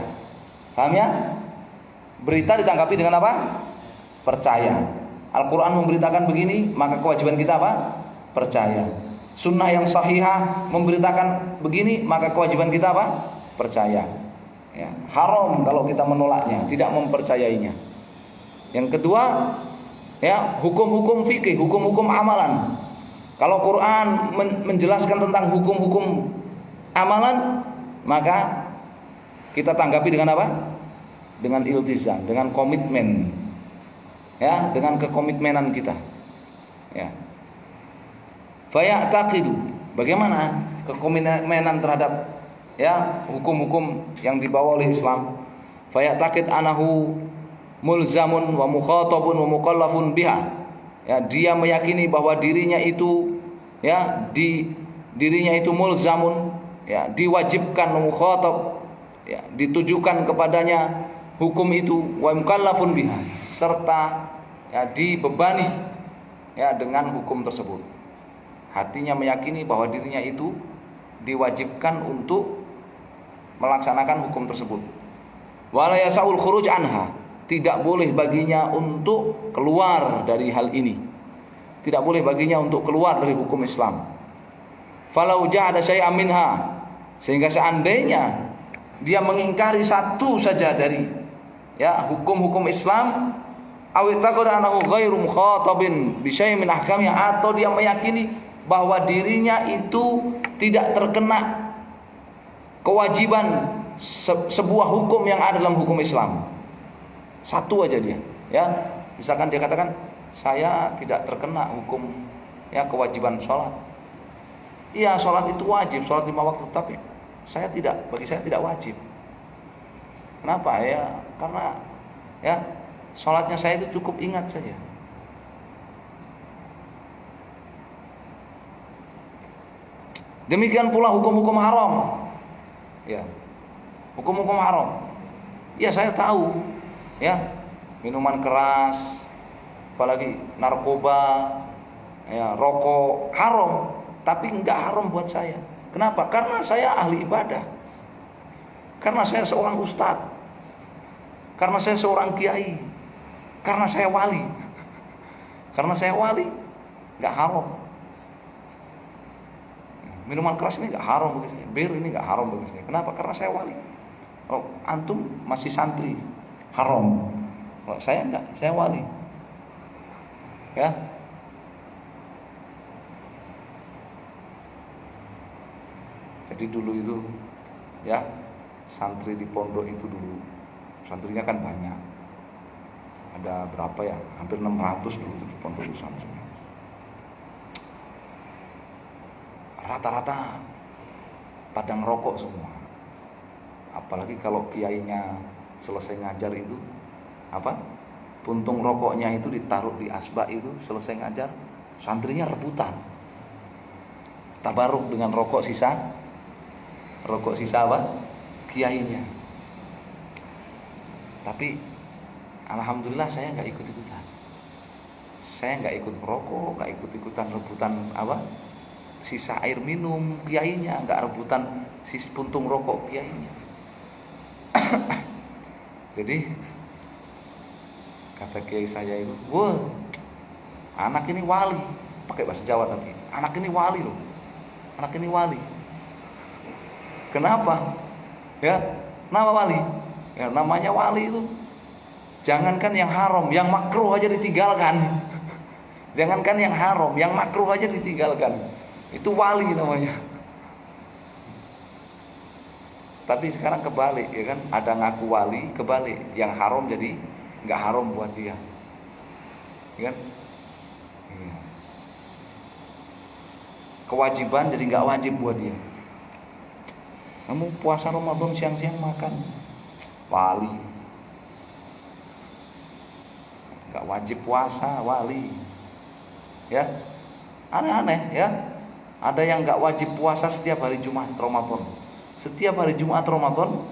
Paham ya? Berita ditanggapi dengan apa? Percaya. Al-Quran memberitakan begini, maka kewajiban kita apa? Percaya. Sunnah yang sahihah memberitakan begini, maka kewajiban kita apa? Percaya. Haram kalau kita menolaknya, tidak mempercayainya. Yang kedua, hukum-hukum fikih, hukum-hukum amalan. Kalau Quran menjelaskan tentang hukum-hukum amalan, maka kita tanggapi dengan apa? Dengan iltizam, dengan komitmen, dengan kekomitmenan kita. Faya'taqidu, bagaimana kekomitmenan terhadap hukum-hukum yang dibawa oleh Islam? Faya'taqid anahu mulzamun wa mukhatabun wa mukallafun biha. Dia meyakini bahwa dirinya itu dirinya itu mulzamun, diwajibkan, mukhatab, ditujukan kepadanya hukum itu, wa mukallafun biha, serta dibebani dengan hukum tersebut. Hatinya meyakini bahwa dirinya itu diwajibkan untuk melaksanakan hukum tersebut. Wala yasaul khuruj anha, tidak boleh baginya untuk keluar dari hal ini. Tidak boleh baginya untuk keluar dari hukum Islam. Falau ja'ada syai'an minha, sehingga seandainya dia mengingkari satu saja dari hukum-hukum Islam, awit taqada anahu ghairu mukhatabin bi syai'in min ahkamnya, atau dia meyakini bahwa dirinya itu tidak terkena kewajiban sebuah hukum yang ada dalam hukum Islam. Satu aja dia, misalkan dia katakan, saya tidak terkena hukum kewajiban sholat. Iya, sholat itu wajib, sholat 5 waktu, tapi bagi saya tidak wajib. Kenapa? Karena sholatnya saya itu cukup ingat saja. Demikian pula hukum-hukum haram. Hukum-hukum haram. Saya tahu ya, minuman keras, apalagi narkoba, ya, rokok, haram. Tapi enggak haram buat saya. Kenapa? Karena saya ahli ibadah. Karena saya seorang ustadz. Karena saya seorang kiai. Karena saya wali. Karena saya wali, enggak haram. Minuman keras ini enggak haram bagi saya. Bir ini enggak haram bagi saya. Kenapa? Karena saya wali. Kalau antum masih santri, haram. Kalau saya enggak, saya wali. Ya. Jadi dulu itu, ya, santri di pondok itu dulu, santrinya kan banyak. Ada berapa ya? Hampir 600 dulu di pondok itu santri. Rata-rata padang rokok semua. Apalagi kalau kiainya selesai ngajar itu, apa? Puntung rokoknya itu ditaruh di asbak itu, selesai ngajar, santrinya rebutan. Tabaruk dengan rokok sisa. Rokok sisa apa? Kiainya. Tapi alhamdulillah saya nggak ikut-ikutan. Saya nggak ikut merokok, nggak ikut-ikutan rebutan apa? Sisa air minum kiainya, nggak rebutan puntung rokok kiainya. Jadi kata kiai saya itu, wah, anak ini wali, pakai bahasa Jawa tapi, anak ini wali loh, anak ini wali. Kenapa? Ya, nama wali. Ya, namanya wali itu, jangankan yang haram, yang makruh aja ditinggalkan. Jangankan yang haram, yang makruh aja ditinggalkan. Itu wali namanya. Tapi sekarang kebalik, ya kan? Ada ngaku wali, kebalik. Yang haram jadi nggak haram buat dia, ya kan? Iya. Kewajiban jadi nggak wajib buat dia. Kamu puasa Ramadan siang-siang makan, wali. Nggak wajib puasa, wali. Ya, aneh-aneh ya. Ada yang nggak wajib puasa setiap hari Jumat Ramadan. Setiap hari Jumat Ramadan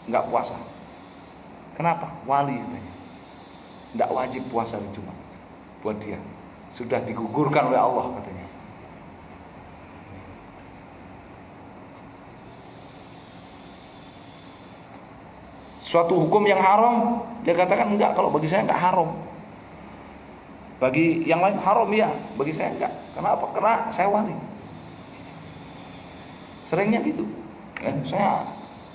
nggak puasa. Kenapa? Wali katanya. Nggak wajib puasa di Jumat buat dia. Sudah digugurkan oleh Allah katanya. Suatu hukum yang haram, dia katakan enggak, kalau bagi saya enggak haram. Bagi yang lain haram ya, bagi saya enggak. Kenapa? Karena saya wali. Seringnya gitu. Ya, saya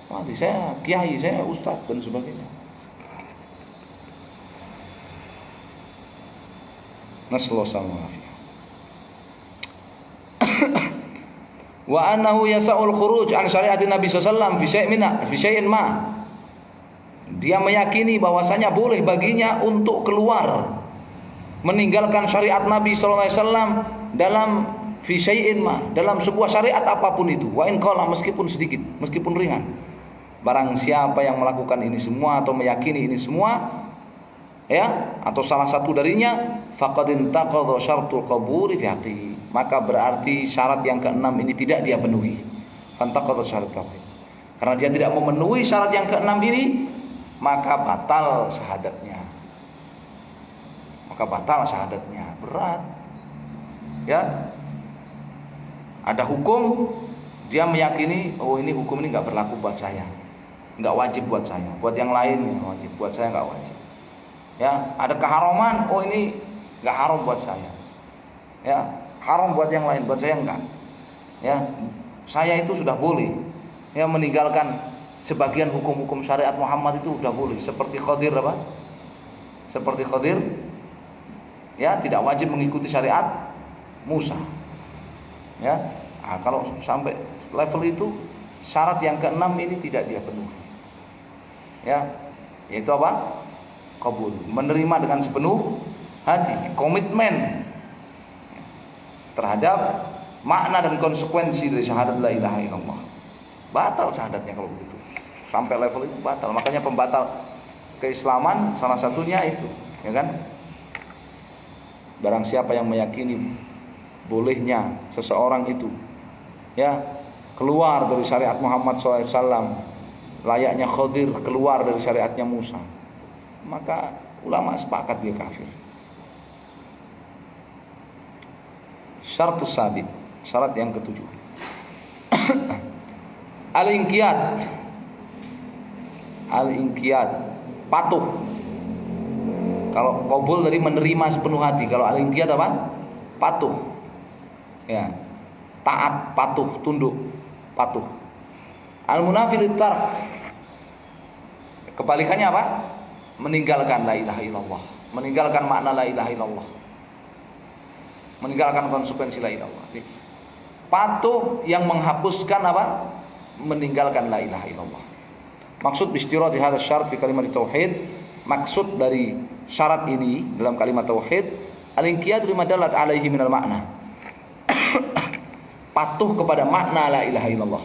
wali, saya kiai, saya ustadz dan sebagainya. Nasallahu alaihi wa annahu yasa'ul khuruj an syariatin Nabi sallallahu alaihi wasallam fi syai'in ma. Dia meyakini bahwasanya boleh baginya untuk keluar meninggalkan syariat Nabi sallallahu alaihi wasallam dalam fi syai'in ma, dalam sebuah syariat apapun itu. Wa in qala, meskipun sedikit, meskipun ringan. Barang siapa yang melakukan ini semua atau meyakini ini semua, ya, atau salah satu darinya, faqad intaqadha syartul qaburi fi haqqihi, maka berarti syarat yang keenam ini tidak dia penuhi. Fantaqadha syarat qabri. Karena dia tidak memenuhi syarat yang keenam ini, maka batal syahadatnya. Maka batal syahadatnya. Berat. Ya. Ada hukum, dia meyakini, oh ini hukum ini enggak berlaku buat saya. Enggak wajib buat saya. Buat yang lain wajib, buat saya enggak wajib. Ya, ada keharaman, oh ini enggak haram buat saya. Ya, haram buat yang lain, buat saya enggak. Ya, saya itu sudah boleh ya meninggalkan sebagian hukum-hukum syariat Muhammad itu sudah boleh, seperti Khadir apa? Seperti Khadir, ya, tidak wajib mengikuti syariat Musa. Ya, nah, kalau sampai level itu, syarat yang keenam ini tidak dia penuhi. Ya, yaitu apa? Qabul, menerima dengan sepenuh hati, komitmen terhadap makna dan konsekuensi dari syahadat la ilaha illallah. Batal syahadatnya kalau begitu. Sampai level itu batal. Makanya pembatal keislaman salah satunya itu, ya kan? Barang siapa yang meyakini bolehnya seseorang itu, ya, keluar dari syariat Muhammad SAW, layaknya Khadir keluar dari syariatnya Musa, maka ulama sepakat dia kafir. Syaratus sabit, syarat yang ketujuh. Al-inqiyad. Al-inqiyad, patuh. Kalau qabul dari menerima sepenuh hati. Kalau al-inqiyad apa? Patuh. Ya. Taat, patuh, tunduk, patuh. Al-munafi lit-tark. Kebalikannya apa? Meninggalkan la ilaha illallah, meninggalkan makna la ilaha illallah, meninggalkan konsekuensi la ilaha illallah. Patuh yang menghapuskan apa? Meninggalkan la ilaha illallah. Maksud istirati hadha syarat fi kalimat tauhid, maksud dari syarat ini dalam kalimat tauhid, al-inqiyad lima dalat alaihi minal makna. Patuh kepada makna la ilaha illallah.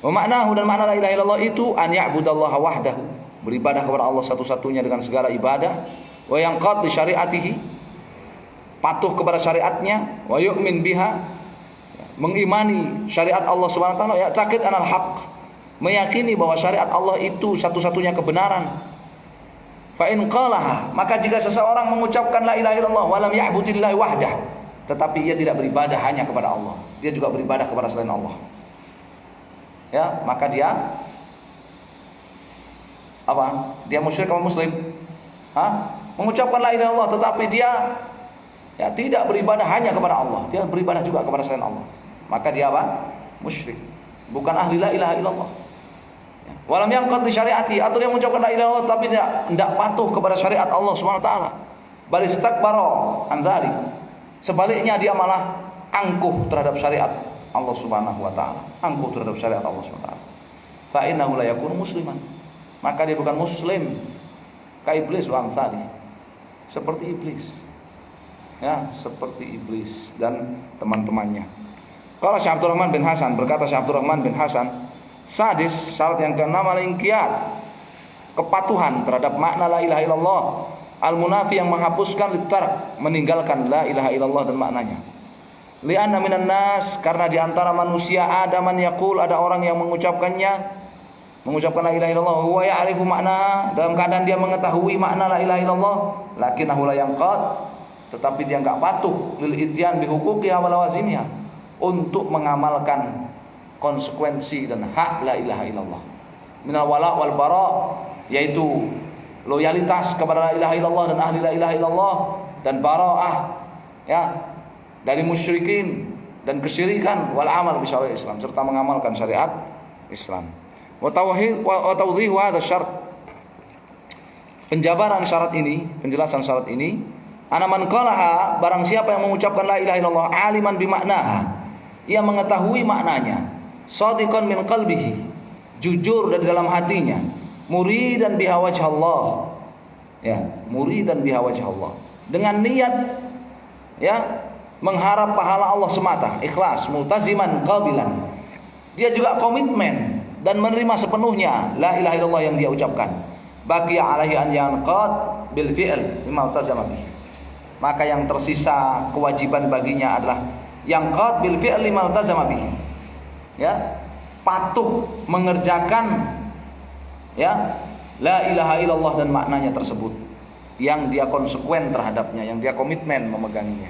Wa maknahu, dan makna la ilaha illallah itu an ya'budallaha wahdahu, beribadah kepada Allah satu-satunya dengan segala ibadah. Wa yanqad li syariatihi, patuh kepada syariatnya. Wa yu'min biha, mengimani syariat Allah Subhanahu wa taala. Ya'taqid anal haqq, meyakini bahwa syariat Allah itu satu-satunya kebenaran. Fa in qalaha, maka jika seseorang mengucapkan la ilaha illallah wa lam ya'budillahi wahdah, tetapi ia tidak beribadah hanya kepada Allah, dia juga beribadah kepada selain Allah, ya, maka dia apa? Dia musyrik atau muslim? Mengucapkan la ilaha illallah tetapi dia ya tidak beribadah hanya kepada Allah, dia beribadah juga kepada selain Allah, maka dia apa? Musyrik, bukan ahli la ilaha illallah. Walam yanqad li syariati, atau dia mengucapkan la ilaha illallah tapi tidak patuh kepada syariat Allah Subhanahu wa taala. Bal istakbara an dzalik, sebaliknya dia malah angkuh terhadap syariat Allah Subhanahu wa taala, angkuh terhadap syariat Allah Subhanahu wa taala. Fa innahu la yakunu musliman, maka dia bukan muslim. Ka iblis wa amsali, seperti iblis. Ya, seperti iblis dan teman-temannya. Kalau Syekh Abdurrahman bin Hasan, berkata Syekh Abdurrahman bin Hasan, sadis, syarat yang ke-6 al-inqiyad, kepatuhan terhadap makna la ilaha illallah, al-munafi yang menghapuskan litark, meninggalkan la ilaha illallah dan maknanya. Li'anna minan nas, karena di antara manusia ada man yaqul, ada orang yang mengucapkan la ilaha illallah, huwa ya'rifu makna, dalam keadaan dia mengetahui makna la ilaha illallah, lakinnahu la yanqad, tetapi dia enggak patuh lil ityan bi huquqiha wa lawazimiha, untuk mengamalkan konsekuensi dan hak la ilaha illallah. Minal wala wal bara, yaitu loyalitas kepada la ilaha illallah dan ahli la ilaha illallah, dan bara'ah, ya, dari musyrikin dan kesyirikan, wal amal bi syariat Islam, serta mengamalkan syariat Islam. Wa tawdhihu hadha syarat, penjabaran syarat ini, penjelasan syarat ini, ana man qalaha, barang siapa yang mengucapkan la ilaha illallah aliman bi maknaha, ia mengetahui maknanya, shadiqan min qalbihi, jujur dari dalam hatinya, muridan biha wajhallah, ya, muridan biha wajhallah, dengan niat, ya, mengharap pahala Allah semata, ikhlas, multaziman qabilan, dia juga komitmen dan menerima sepenuhnya la ilaha illallah yang dia ucapkan. Baqiya alaihi an yanqad bil fi'l mimma iltazama bihi, maka yang tersisa kewajiban baginya adalah yanqad bil fi'l mimma iltazama bihi, ya, patuh mengerjakan, ya, la ilaha illallah dan maknanya tersebut, yang dia konsekuen terhadapnya, yang dia komitmen memeganginya.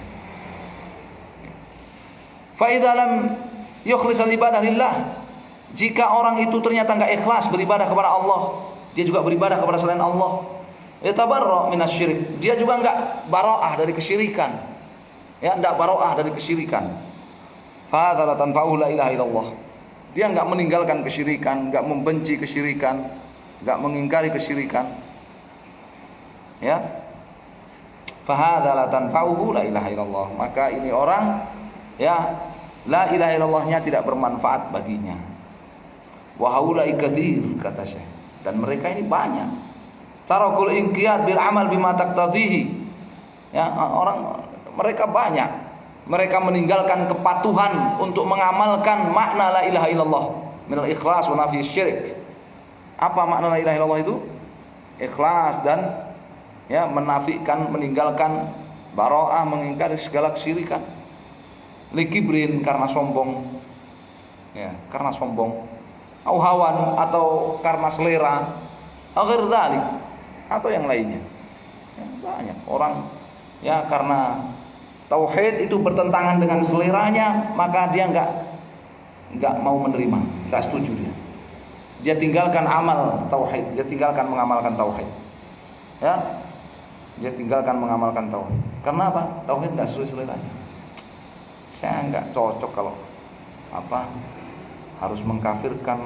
Fa idza lam yukhlis al-ibadah lillah, jika orang itu ternyata enggak ikhlas beribadah kepada Allah, dia juga beribadah kepada selain Allah, yatabarra minasyirik, dia juga enggak bara'ah dari kesyirikan, ya, enggak bara'ah dari kesyirikan. Fa hadza la tanfa'u la ilaha illallah, dia enggak meninggalkan kesyirikan, enggak membenci kesyirikan, enggak mengingkari kesyirikan, ya. Fa hadza la tanfa'uhu la ilaha illallah, maka ini orang, ya, la ilaha illallahnya tidak bermanfaat baginya. Wa haula'i katsir, kata Syekh, dan mereka ini banyak. Tarakul inqiyad bil amal bima taqtadhihi, ya, orang mereka banyak, mereka meninggalkan kepatuhan untuk mengamalkan makna la ilaha illallah minal ikhlas wa nafi syirik. Apa makna la ilaha illallah itu? Ikhlas dan, ya, menafikan, meninggalkan bara'ah, mengingkari segala kesyirikan. Likibrin, karena sombong, ya, karena sombong, au hawan, atau karena selera, akhir dzalik, atau yang lainnya. Ya, banyak orang ya karena tauhid itu bertentangan dengan seleranya, maka dia nggak mau menerima, nggak setuju dia. Dia tinggalkan amal tauhid, dia tinggalkan mengamalkan tauhid. Ya, dia tinggalkan mengamalkan tauhid. Karena apa? Tauhid nggak sesuai seleranya. Saya nggak cocok kalau harus mengkafirkan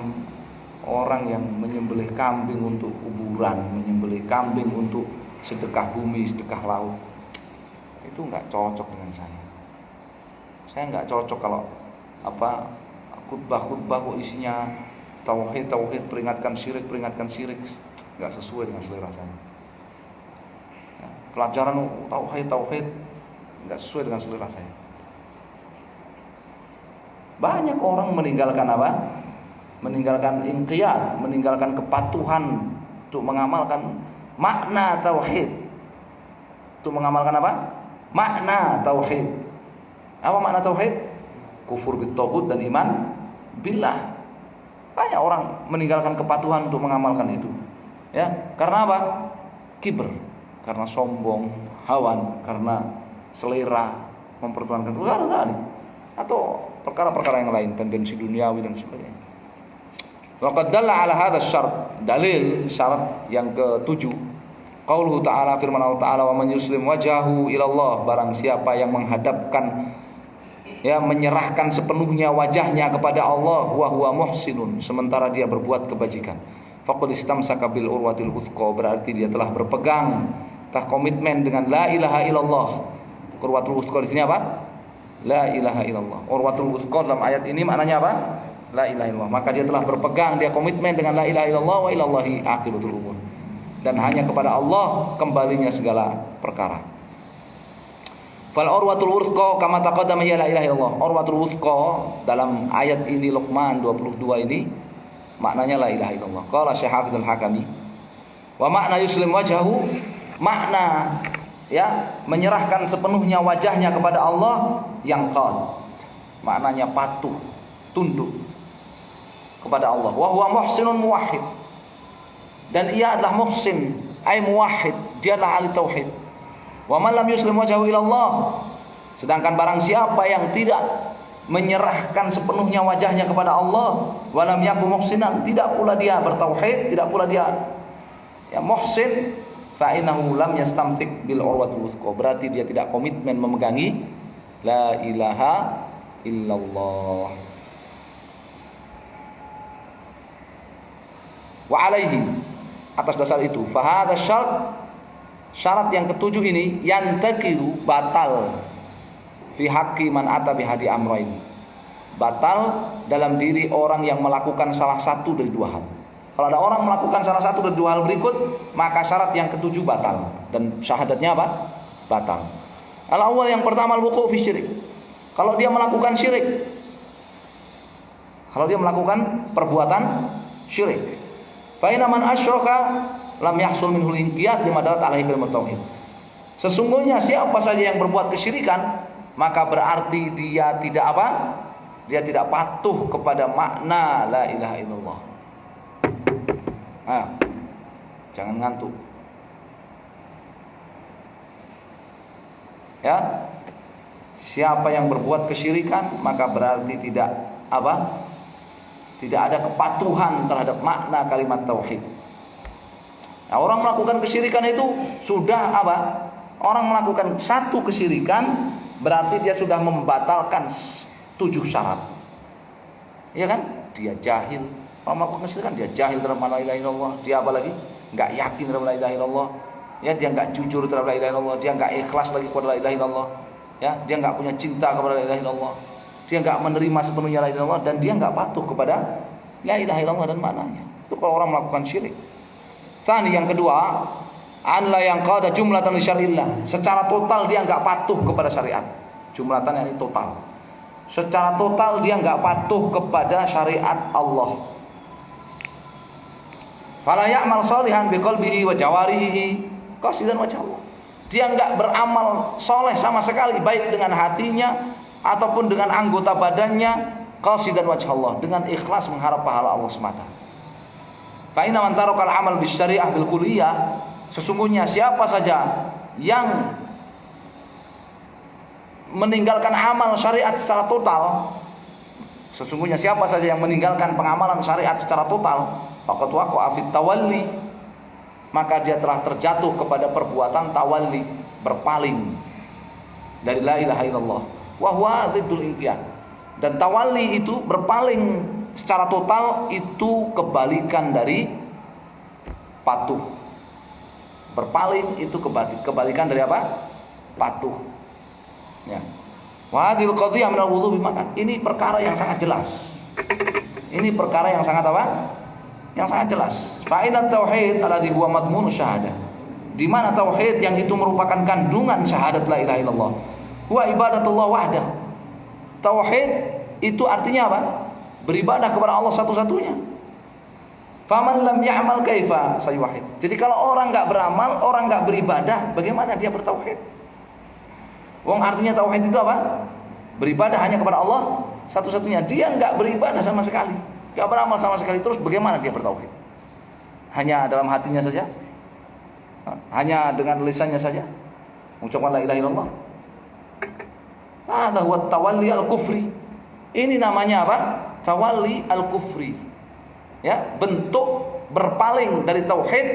orang yang menyembelih kambing untuk kuburan, menyembelih kambing untuk sedekah bumi, sedekah laut. Itu nggak cocok dengan saya. Saya nggak cocok kalau khutbah-khutbah kok isinya tauhid, peringatkan syirik, nggak sesuai dengan selera saya. Ya, pelajaran tauhid nggak sesuai dengan selera saya. Banyak orang meninggalkan meninggalkan inqiyad, meninggalkan kepatuhan untuk mengamalkan makna tauhid. Untuk mengamalkan makna tauhid. Apa makna tauhid? Kufur bit-taghut dan iman billah. Banyak orang meninggalkan kepatuhan untuk mengamalkan itu. Ya, karena apa? Kibr, karena sombong, hawan, karena selera mempertuhankan itu, atau perkara-perkara yang lain, tendensi duniawi dan sebagainya. Waqad dalla ala hadha syarat, dalil syarat yang ke-7. Qauluhu ta'ala, firman Allah Ta'ala, wa man yuslim wajahu ilallah, barang siapa yang menghadapkan menyerahkan sepenuhnya wajahnya kepada Allah, wa huwa muhsinun, sementara dia berbuat kebajikan, faqad istamsaka bil urwatil wuthqa, berarti dia telah berpegang, telah komitmen dengan la ilaha illallah. Urwatul wuthqa di sini apa? La ilaha illallah. Urwatul wuthqa dalam ayat ini maknanya apa? La ilaha illallah. Maka dia telah berpegang, dia komitmen dengan la ilaha illallah, wa ilallahi aqibatul umur, dan hanya kepada Allah kembalinya segala perkara. Fal urwatul wuthqa kama taqaddama hiya la ilaha illallah. Urwatul wuthqa dalam ayat ini Luqman 22 ini maknanya la ilaha illallah. Qala Syekh Hafizul Hakami, wa makna yuslim wajhahu, makna menyerahkan sepenuhnya wajahnya kepada Allah, yang qad, maknanya patuh, tunduk kepada Allah. Wa huwa muhsinun muwahhid, dan ia adalah muhsin, ay muwahhid, dia adalah ahli tauhid. Wa man lam yuslim wajhahu ilallah, sedangkan barang siapa yang tidak menyerahkan sepenuhnya wajahnya kepada Allah, wa lam yakum muhsinan, tidak pula dia bertauhid, tidak pula dia muhsin, fa innahu lam yastamsik bil urwatul wuthqa, berarti dia tidak komitmen memegangi la ilaha illallah. Wa alaihi, atas dasar itu, fa hadha syarat yang ke-7 ini yantakiru, batal fi haqqi man ata bi hadi amrain, batal dalam diri orang yang melakukan salah satu dari dua hal. Kalau ada orang melakukan salah satu dari dua hal berikut, maka syarat yang ke-7 batal, dan syahadatnya apa? Batal. Al-awwal, yang pertama, al-wuqu' fi syirik. Kalau dia melakukan syirik, kalau dia melakukan perbuatan syirik, fa inna man asyraka lam yahsul minhul inqiyad lima dalat alaihi kalimat tauhid. Sesungguhnya siapa saja yang berbuat kesyirikan, maka berarti dia tidak dia tidak patuh kepada makna la ilaha illallah. Jangan ngantuk. Ya, siapa yang berbuat kesyirikan, maka berarti tidak tidak ada kepatuhan terhadap makna kalimat tauhid. Nah, orang melakukan kesyirikan itu sudah orang melakukan satu kesyirikan, berarti dia sudah membatalkan 7 syarat. Iya kan? Dia jahil. Orang melakukan kesyirikan, dia jahil terhadap la ilaha illallah. Dia apa lagi? Enggak yakin terhadap la ilaha illallah. Ya, dia enggak jujur terhadap la ilaha illallah. Dia enggak ikhlas lagi kepada la ilaha illallah. Ya, dia enggak punya cinta kepada la ilaha illallah. Dia enggak menerima sepenuhnya la ilaha illallah, dan dia enggak patuh kepada la ilaha illallah dan maknanya. Itu kalau orang melakukan syirik. Tsani, yang kedua, an la yanqada jumlatan li syar'illah. Secara total dia enggak patuh kepada syariat. Jumlatan yang total. Secara total dia enggak patuh kepada syariat Allah. Fala ya'mal shalihan biqalbihi wa jawarihi qasidan wajh Allah. Dia enggak beramal soleh sama sekali, baik dengan hatinya ataupun dengan anggota badannya, qasidan wajh Allah, dengan ikhlas mengharap pahala Allah semata. Fa inna man taraka al-amal bisyari'ah bil kulliyah, sesungguhnya siapa saja yang meninggalkan amal syariat secara total, sesungguhnya siapa saja yang meninggalkan pengamalan syariat secara total, faqad waqa'a fit tawalli, maka dia telah terjatuh kepada perbuatan tawalli, berpaling dari la ilaha illallah, wa huwa ziddul inqiyad. Dan tawalli itu berpaling secara total, itu kebalikan dari patuh. Berpaling itu kebalikan dari apa? Patuh. Ya. Wa hadhil qadhiyah min al-wudhu bimakan. Ini perkara yang sangat jelas. Ini perkara yang sangat apa? Yang sangat jelas. Fa inna tauhid alladhi huwa madmun syahadah. Di mana tauhid yang itu merupakan kandungan syahadat la ilaha illallah. Huwa ibadatullah wahdah. Tauhid itu artinya apa? Beribadah kepada Allah satu-satunya. Faman lam ya'mal kaifa sayuwahid. Jadi kalau orang enggak beramal, orang enggak beribadah, bagaimana dia bertauhid? Wong artinya tauhid itu apa? Beribadah hanya kepada Allah satu-satunya. Dia enggak beribadah sama sekali, enggak beramal sama sekali. Terus bagaimana dia bertauhid? Hanya dalam hatinya saja? Hanya dengan lisannya saja mengucapkan la ilaha illallah? Hadza huwa tawalli al-kufri. Ini namanya apa? Tawalli al-kufri. Ya, bentuk berpaling dari tauhid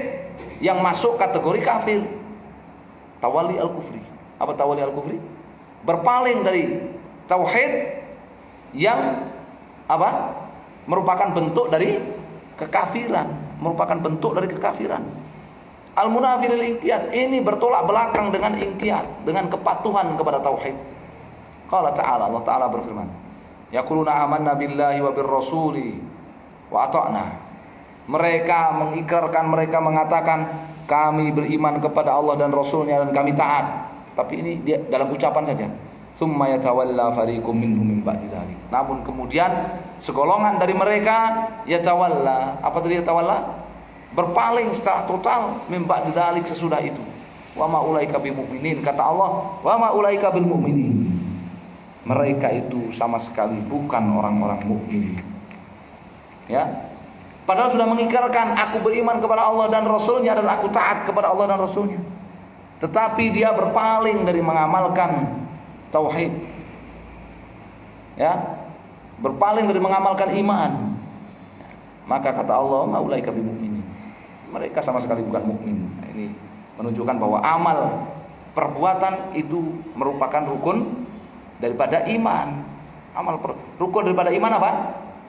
yang masuk kategori kafir. Tawalli al-kufri. Apa tawalli al-kufri? Berpaling dari tauhid yang apa? Merupakan bentuk dari kekafiran, merupakan bentuk dari kekafiran. Al-munafi lil inqiyad, ini bertolak belakang dengan inqiyad, dengan kepatuhan kepada tauhid. Qala ta'ala, Allah Ta'ala berfirman, yaquluna amanna billahi wa birrasuli wa ata'na. Mereka mengikrarkan, mereka mengatakan kami beriman kepada Allah dan Rasulnya dan kami taat. Tapi ini dia dalam ucapan saja. Tsumma yatawalla fariqum minhum min ba'di dzalik. Namun kemudian segolongan dari mereka yatawalla, apa tadi yatawalla? Berpaling secara total min ba'di dzalik, sesudah itu. Wa ma ulaika bil mu'minin, kata Allah, wa ma ulaika bil mu'minin. Mereka itu sama sekali bukan orang-orang mukmin. Ya. Padahal sudah mengikrarkan aku beriman kepada Allah dan Rasulnya dan aku taat kepada Allah dan Rasulnya. Tetapi dia berpaling dari mengamalkan tauhid. Ya. Berpaling dari mengamalkan iman. Maka kata Allah, maulaika bimu'minin. Mereka sama sekali bukan mukmin. Nah, ini menunjukkan bahwa amal perbuatan itu merupakan rukun daripada iman. Rukun daripada iman apa?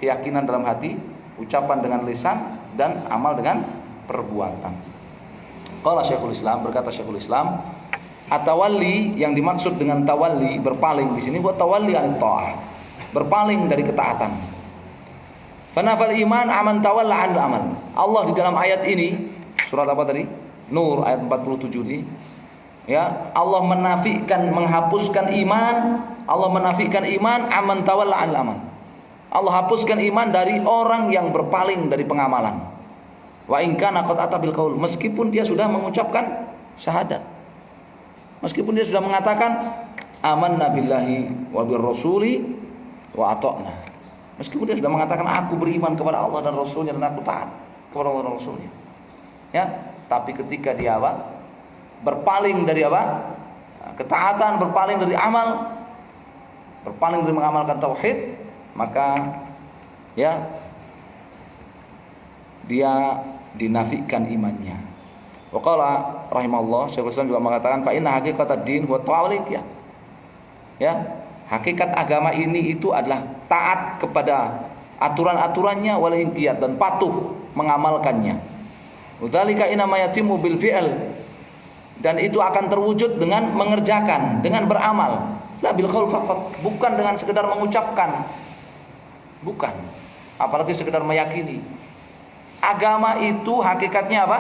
Keyakinan dalam hati, ucapan dengan lisan, dan amal dengan perbuatan. Qala Syekhul Islam, berkata Syekhul Islam, at-tawalli yang dimaksud dengan tawalli, berpaling di sini buat tawalli an-ta'ah, berpaling dari ketaatan. Fanafal iman aman tawalla anil amal. Allah di dalam ayat ini, surat apa tadi? Nur ayat 47 ini, ya, Allah menafikan, menghapuskan iman. Allah menafikan iman aman tawalla anil amal. Allah hapuskan iman dari orang yang berpaling dari pengamalan. Wa in kana qad ata bil qaul, meskipun dia sudah mengucapkan syahadat, meskipun dia sudah mengatakan amanna billahi wa bir rasuli wa ata'na, meskipun dia sudah mengatakan aku beriman kepada Allah dan Rasulnya dan aku taat kepada Allah dan Rasulnya, ya, tapi ketika dia apa? Berpaling dari apa? Ketaatan, berpaling dari amal, berpaling dari mengamalkan tauhid, maka ya dia dinafikan imannya. Wa qala rahimallahu, Syekhul Islam juga mengatakan fa inna haqiqatad din huwa ta'awul. Ya, hakikat agama ini itu adalah taat kepada aturan-aturannya wal inqiyad, dan patuh mengamalkannya. Udzalika inama yatimu bil fi'l, dan itu akan terwujud dengan mengerjakan, dengan beramal. La bil qaul faqat, bukan dengan sekedar mengucapkan. Bukan, apalagi sekedar meyakini. Agama itu hakikatnya apa?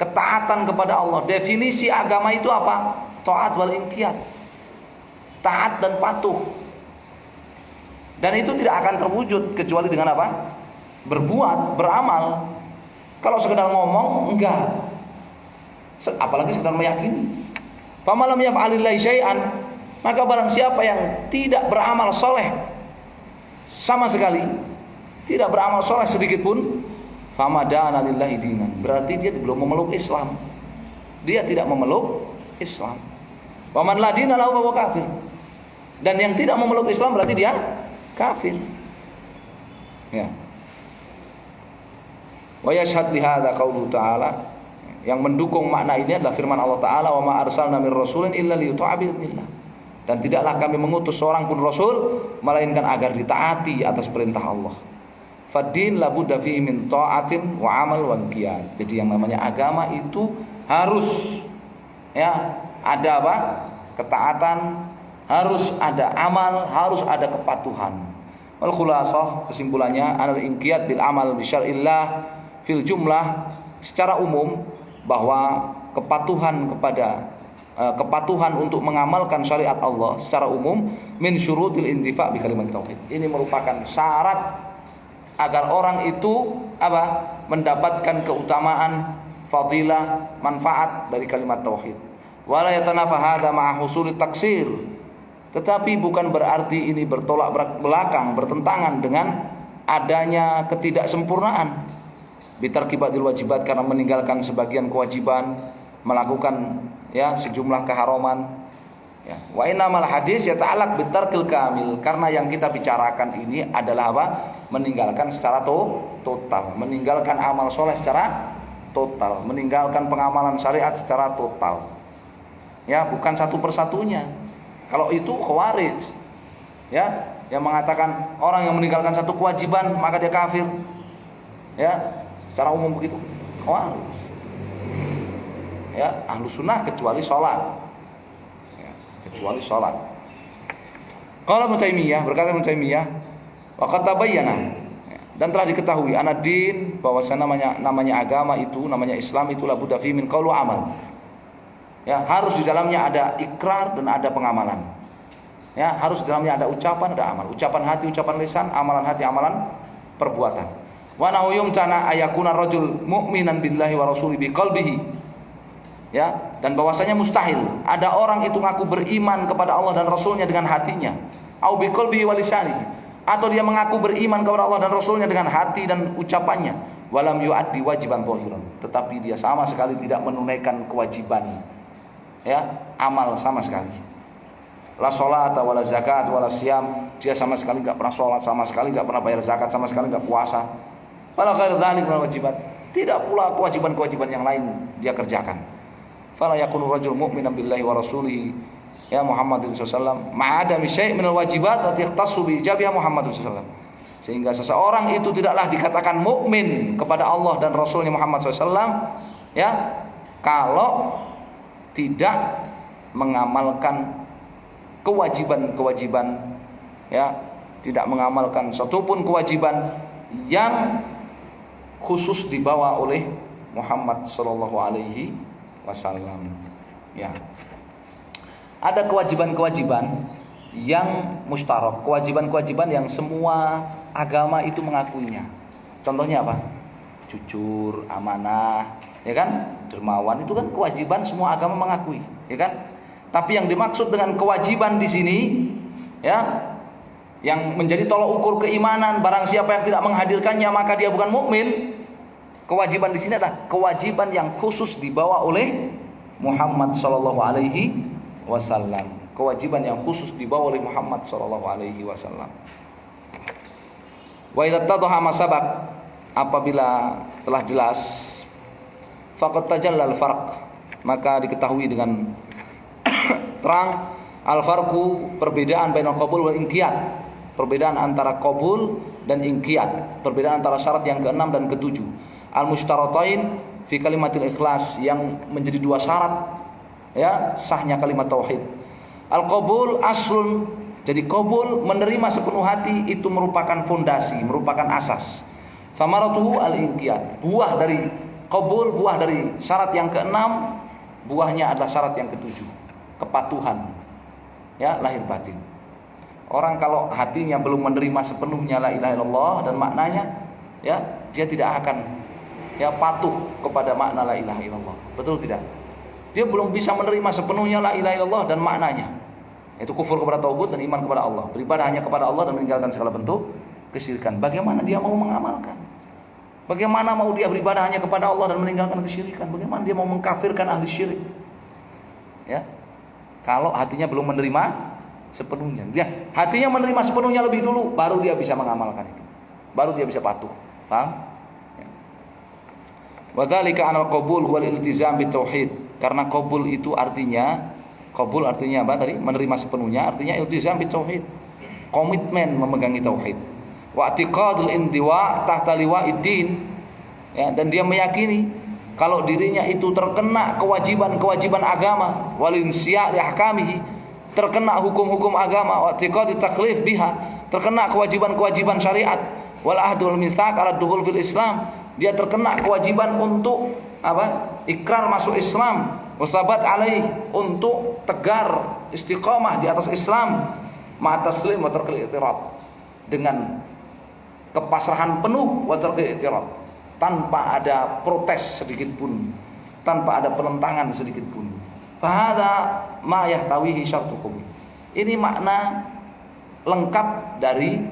Ketaatan kepada Allah. Definisi agama itu apa? Taat wal inqiyad. Taat dan patuh. Dan itu tidak akan terwujud kecuali dengan apa? Berbuat, beramal. Kalau sekedar ngomong, enggak. Apalagi sekedar meyakini. Famalam yaf'alillahi syai'an, maka barang siapa yang tidak beramal soleh sama sekali, tidak beramal soleh sedikit pun, famadana lillahi dinan, berarti dia belum memeluk Islam. dia tidak memeluk Islam. Wa man la dina lahu fahuwa kafir. Dan yang tidak memeluk Islam berarti dia kafir. Ya. Wa yashhad li hadza qauluhu ta'ala, yang mendukung makna ini adalah firman Allah Ta'ala, wa ma arsalna mir rasulin illa liyuta'a bi'idznillah. Dan tidaklah kami mengutus seorang pun rasul melainkan agar ditaati atas perintah Allah. Fad-din la budda fihi min ta'atin wa amal wa qiyam. Jadi yang namanya agama itu harus ya ada apa? Ketaatan, harus ada amal, harus ada kepatuhan. Wal khulasah, kesimpulannya, anal inqiyad bil amal bi syar'illah fil jumlah, secara umum bahwa kepatuhan untuk mengamalkan syariat Allah secara umum min syurutil intifa' bi kalimat tauhid. Ini merupakan syarat agar orang itu apa? Mendapatkan keutamaan, fadilah, manfaat dari kalimat tauhid. Wala yatanafa hadza ma'a husulit taksir. Tetapi bukan berarti ini bertolak belakang, bertentangan dengan adanya ketidaksempurnaan. Bitarkibatil wajibat, karena meninggalkan sebagian kewajiban, melakukan ya sejumlah keharaman. Ya. Wa innamal hadis yata'allaq bitarkil kamil, karena yang kita bicarakan ini adalah apa? Meninggalkan secara total, meninggalkan amal soleh secara total, meninggalkan pengamalan syariat secara total. Ya, bukan satu persatunya. Kalau itu khawarij, ya, yang mengatakan orang yang meninggalkan satu kewajiban maka dia kafir, ya, secara umum begitu, khawarij. Ya, ahlu sunnah kecuali sholat, ya, kecuali sholat. Qala Ibnu Taimiyah, berkata Ibnu Taimiyah, wa qad tabayyana, dan telah diketahui anad-din, bahwasanya namanya agama itu, namanya Islam itu la budda fi min qaul wa amal. Ya, harus di dalamnya ada ikrar dan ada pengamalan. Ya, harus di dalamnya ada ucapan, ada amal. Ucapan hati, ucapan lisan, amalan hati, amalan perbuatan. Wa nahu yumtana ayakuna rajul mu'minan billahi wa rasuli biqalbihi. Ya, dan bahwasanya mustahil ada orang itu ngaku beriman kepada Allah dan Rasulnya dengan hatinya, au biqalbihi wa lisanihi, atau dia mengaku beriman kepada Allah dan Rasulnya dengan hati dan ucapannya, walam yu'addi wajiban zahiran, tetapi dia sama sekali tidak menunaikan kewajiban, ya, amal sama sekali. La sholat wala zakat wala siyam, dia sama sekali enggak pernah sholat, sama sekali enggak pernah bayar zakat, sama sekali enggak puasa. Wala ghair dzalik minal wajibat, tidak pula kewajiban-kewajiban yang lain dia kerjakan. Fala yakunu rajul mu'minan billahi wa rasulihi ya Muhammadin sallallahu alaihi wasallam ma'adami syai' minal wajibat allati ikhtassu bi ijabiha Muhammadin sallallahu alaihi wasallam. Sehingga seseorang itu tidaklah dikatakan mukmin kepada Allah dan Rasulnya Muhammad SAW, ya, kalau tidak mengamalkan kewajiban-kewajiban, ya, tidak mengamalkan satupun kewajiban yang khusus dibawa oleh Muhammad sallallahu alaihi wasallam. Ya. Ada kewajiban-kewajiban yang mustarak, kewajiban-kewajiban yang semua agama itu mengakuinya. Contohnya apa? Jujur, amanah, ya kan? Dermawan, itu kan kewajiban semua agama mengakui, ya kan? Tapi yang dimaksud dengan kewajiban di sini, ya, yang menjadi tolak ukur keimanan, barang siapa yang tidak menghadirkannya maka dia bukan mukmin. Kewajiban di sini adalah kewajiban yang khusus dibawa oleh Muhammad sallallahu alaihi wasallam. Kewajiban yang khusus dibawa oleh Muhammad sallallahu alaihi wasallam. Wa idza tadhaha ma sabaq, apabila telah jelas, faqad tajalla al-farq, maka diketahui dengan terang al-farqu, perbedaan bainal qabul wal inqiyad, perbedaan antara qabul dan inqiyad, perbedaan antara syarat yang ke-6 dan ke-7. Al-mushtaratain fi kalimatil ikhlas, yang menjadi dua syarat, ya, sahnya kalimat tauhid. Al-qabul aslun, jadi qabul, menerima sepenuh hati, itu merupakan fondasi, merupakan asas. Samaratuhu al-inqiyad, buah dari qabul, buah dari syarat yang ke-6, buahnya adalah syarat yang ke-7, kepatuhan, ya, lahir batin. Orang kalau hatinya belum menerima sepenuhnya la ilaha illallah dan maknanya, ya, dia tidak akan, ya, patuh kepada makna la ilaha illallah. Betul tidak? Dia belum bisa menerima sepenuhnya la ilaha illallah dan maknanya. Itu kufur kepada tauhid dan iman kepada Allah, beribadah hanya kepada Allah dan meninggalkan segala bentuk kesyirikan. Bagaimana dia mau mengamalkan? Bagaimana mau dia beribadah hanya kepada Allah dan meninggalkan kesyirikan? Bagaimana dia mau mengkafirkan ahli syirik? Ya. Kalau hatinya belum menerima sepenuhnya. Dia hatinya menerima sepenuhnya lebih dulu, baru dia bisa mengamalkan itu. Baru dia bisa patuh. Paham? Ya. Wa dzalika anal qabul wal iltizam bitauhid. Karena qabul itu artinya apa tadi? Menerima sepenuhnya, artinya iltizam bitauhid. Komitmen memegangi tauhid. Wa i'tiqadul indiwa tahta liwa'iddin. Ya, dan dia meyakini kalau dirinya itu terkena kewajiban-kewajiban agama, wal insya' li ahkamihi, terkena hukum-hukum agama, wa i'tiqadut taklif biha, terkena kewajiban-kewajiban syariat, wal ahdul mistaq ala dukhul fil Islam, dia terkena kewajiban untuk apa? Ikrar masuk Islam, wasabat alaih, untuk tegar istiqamah di atas Islam, ma taslim wa tarkil i'tirad, dengan kepasrahan penuh wa tarkil i'tirad, tanpa ada protes sedikit pun, tanpa ada penentangan sedikit pun. Fahada ma yahtawihi syartu qabul. Ini makna lengkap dari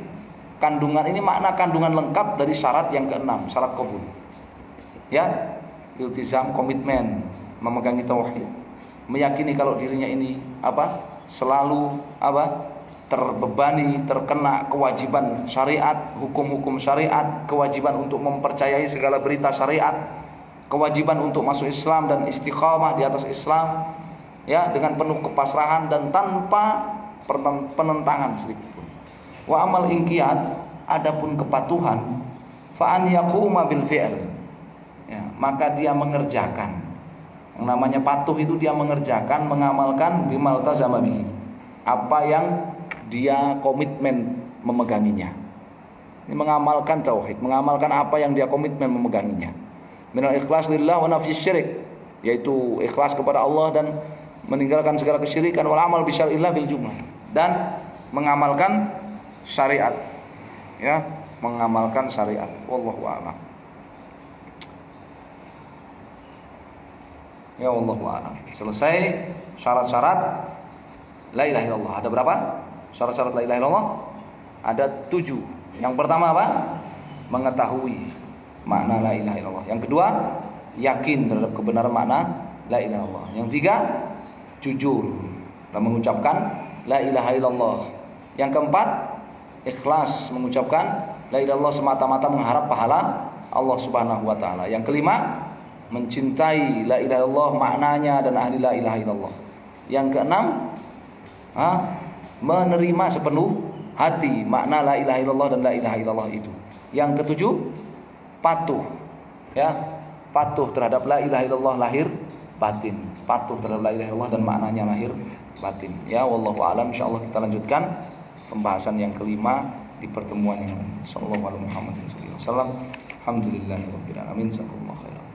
kandungan, ini makna kandungan lengkap dari syarat yang keenam, syarat qabul. Ya, iltizam, komitmen, memegangi tauhid, meyakini kalau dirinya ini apa? Selalu apa? Terbebani, terkena kewajiban syariat, hukum-hukum syariat, kewajiban untuk mempercayai segala berita syariat, kewajiban untuk masuk Islam dan istiqamah di atas Islam, ya, dengan penuh kepasrahan dan tanpa penentangan sedikit pun. Wa amal inqiyad, adapun kepatuhan, fa an yaquma bil fi'l, ya, maka dia mengerjakan. Yang namanya patuh itu dia mengerjakan, mengamalkan bimal tazama bihi, apa yang dia komitmen memeganginya. Ini mengamalkan tauhid, mengamalkan apa yang dia komitmen memeganginya. Minal ikhlas lillah wa nafyi syirik, yaitu ikhlas kepada Allah dan meninggalkan segala kesyirikan, wal amal bi syar'illah bil jumlah, dan mengamalkan syariat. Ya, mengamalkan syariat. Wallahu a'lam. Ya, wallahu a'lam. Selesai syarat-syarat la ilaha illallah. Ada berapa? Syarat-syarat la ilaha illallah ada 7. Yang pertama apa? Mengetahui makna la ilaha illallah. Yang kedua, yakin terhadap kebenaran makna la ilaha illallah. Yang tiga, jujur dalam mengucapkan la ilaha illallah. Yang keempat, ikhlas mengucapkan la ilaha illallah semata-mata mengharap pahala Allah Subhanahu wa taala. Yang kelima, mencintai la ilaha illallah maknanya dan ahli la ilaha illallah. Yang keenam, menerima sepenuh hati makna la ilaha illallah dan la ilaha illallah itu. Yang ketujuh, patuh, ya, patuh terhadap la ilaha illallah lahir batin, patuh terhadap la ilaha illallah dan maknanya lahir batin. Ya, wallahu a'lam. Insyaallah kita lanjutkan pembahasan yang kelima di pertemuan yang lain. Sallallahu alaihi wasallam. Alhamdulillahirabbil alamin. Jazakumullahu khairan.